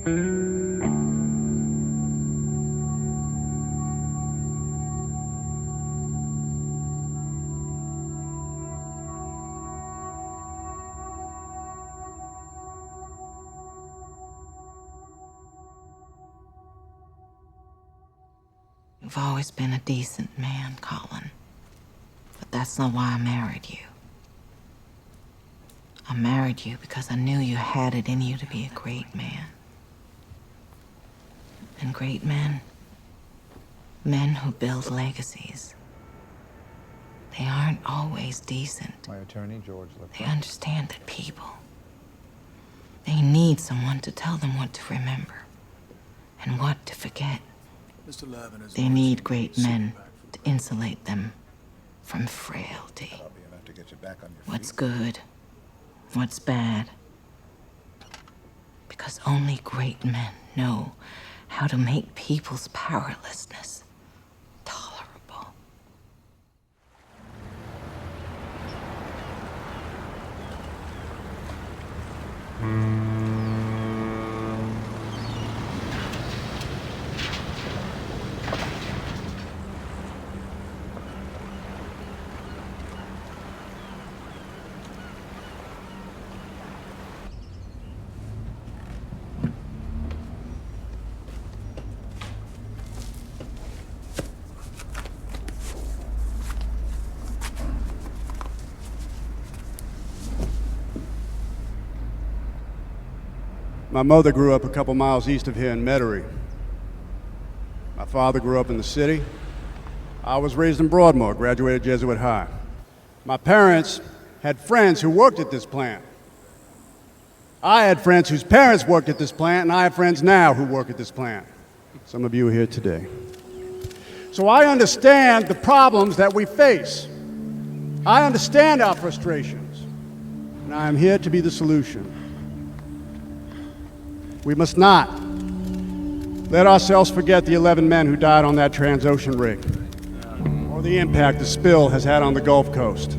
You've always been a decent man, Colin. But that's not why I married you. I married you because I knew you had it in you to be a great man. And great men, men who build legacies, they aren't always decent. My attorney, George Lipton. They understand that people, they need someone to tell them what to remember and what to forget. Mr. Lavin is They need great men to insulate them from frailty. That'll be enough to get you back on your What's good, what's bad. Because only great men know how to make people's powerlessness tolerable. My mother grew up a couple miles east of here in Metairie. My father grew up in the city. I was raised in Broadmoor, graduated Jesuit High. My parents had friends who worked at this plant. I had friends whose parents worked at this plant, and I have friends now who work at this plant. Some of you are here today. So I understand the problems that we face. I understand our frustrations, and I am here to be the solution. We must not let ourselves forget the 11 men who died on that Transocean rig, or the impact the spill has had on the Gulf Coast.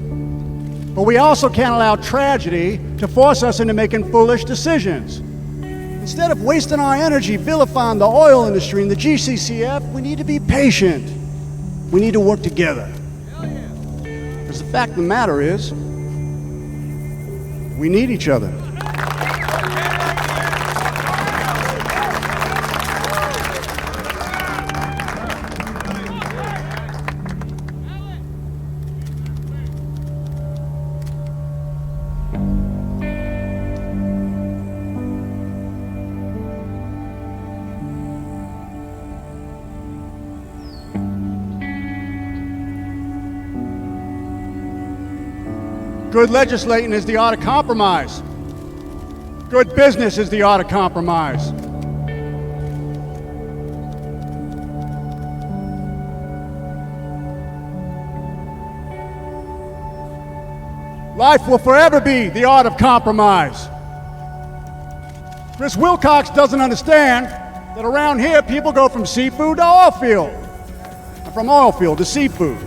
But we also can't allow tragedy to force us into making foolish decisions. Instead of wasting our energy vilifying the oil industry and the GCCF, we need to be patient. We need to work together. Because the fact of the matter is, we need each other. Good legislating is the art of compromise. Good business is the art of compromise. Life will forever be the art of compromise. Chris Wilcox doesn't understand that around here people go from seafood to oil field, and from oil field to seafood.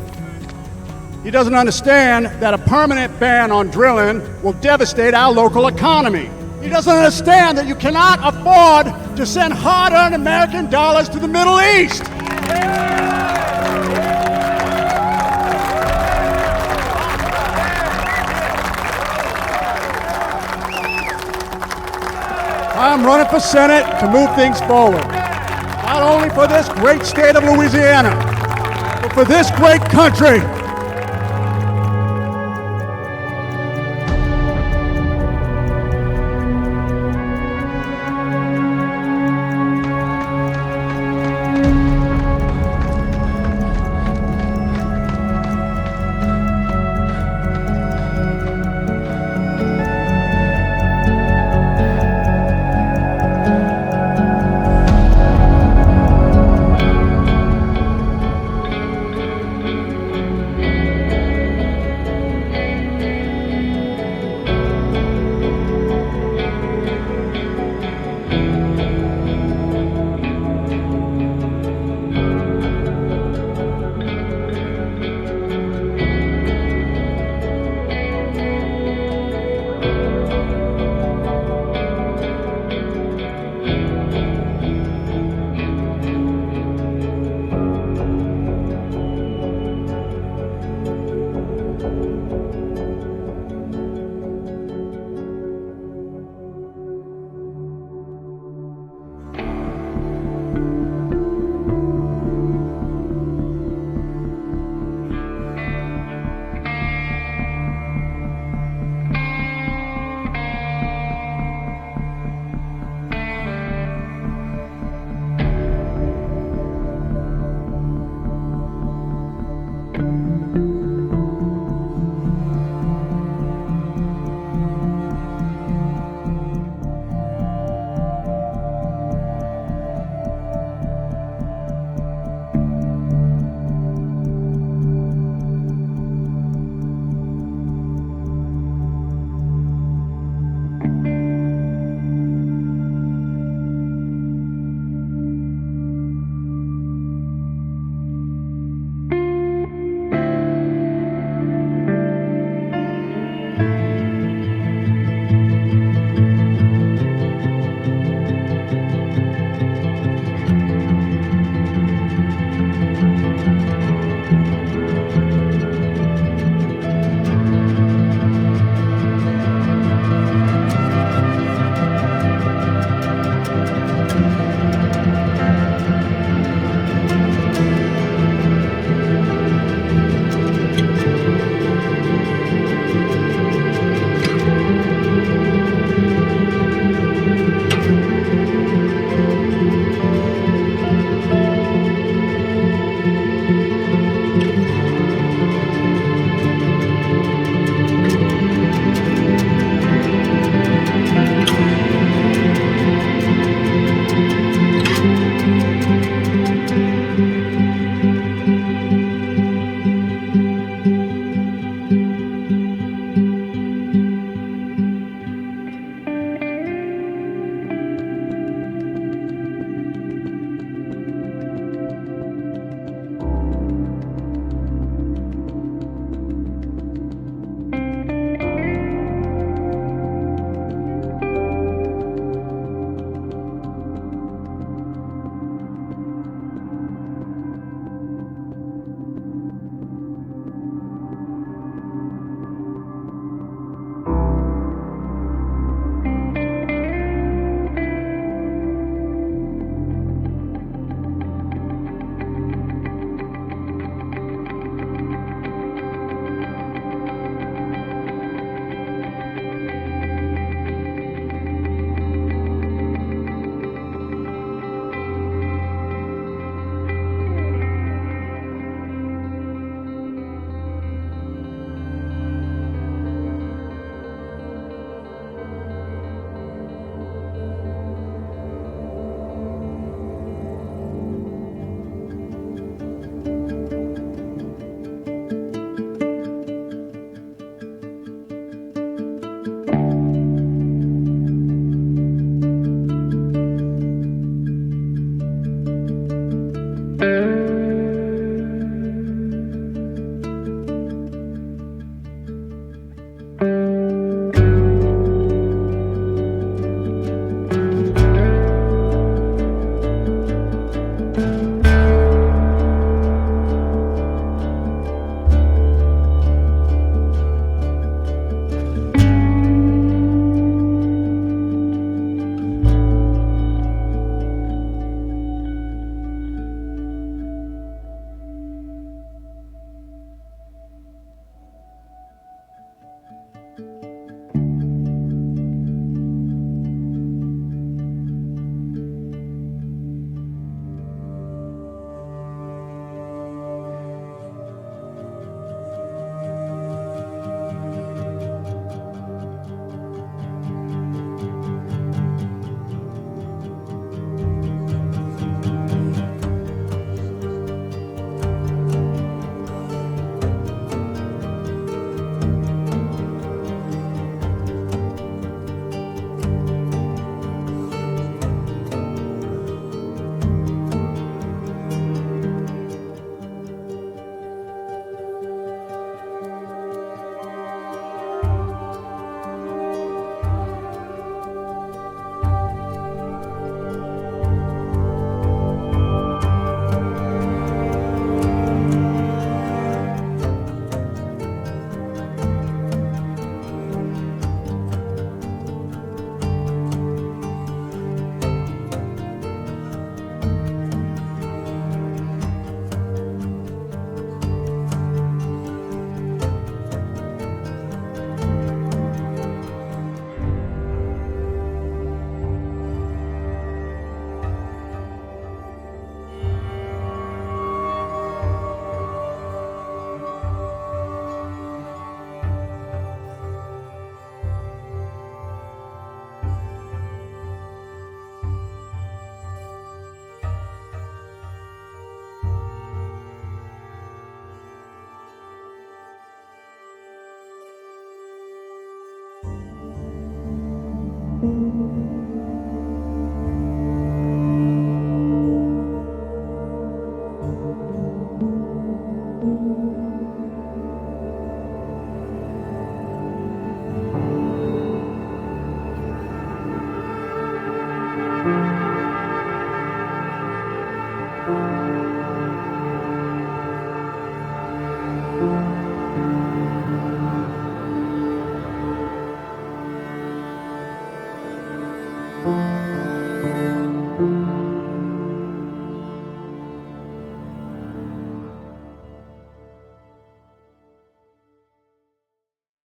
He doesn't understand that a permanent ban on drilling will devastate our local economy. He doesn't understand that you cannot afford to send hard-earned American dollars to the Middle East. I'm running for Senate to move things forward, not only for this great state of Louisiana, but for this great country.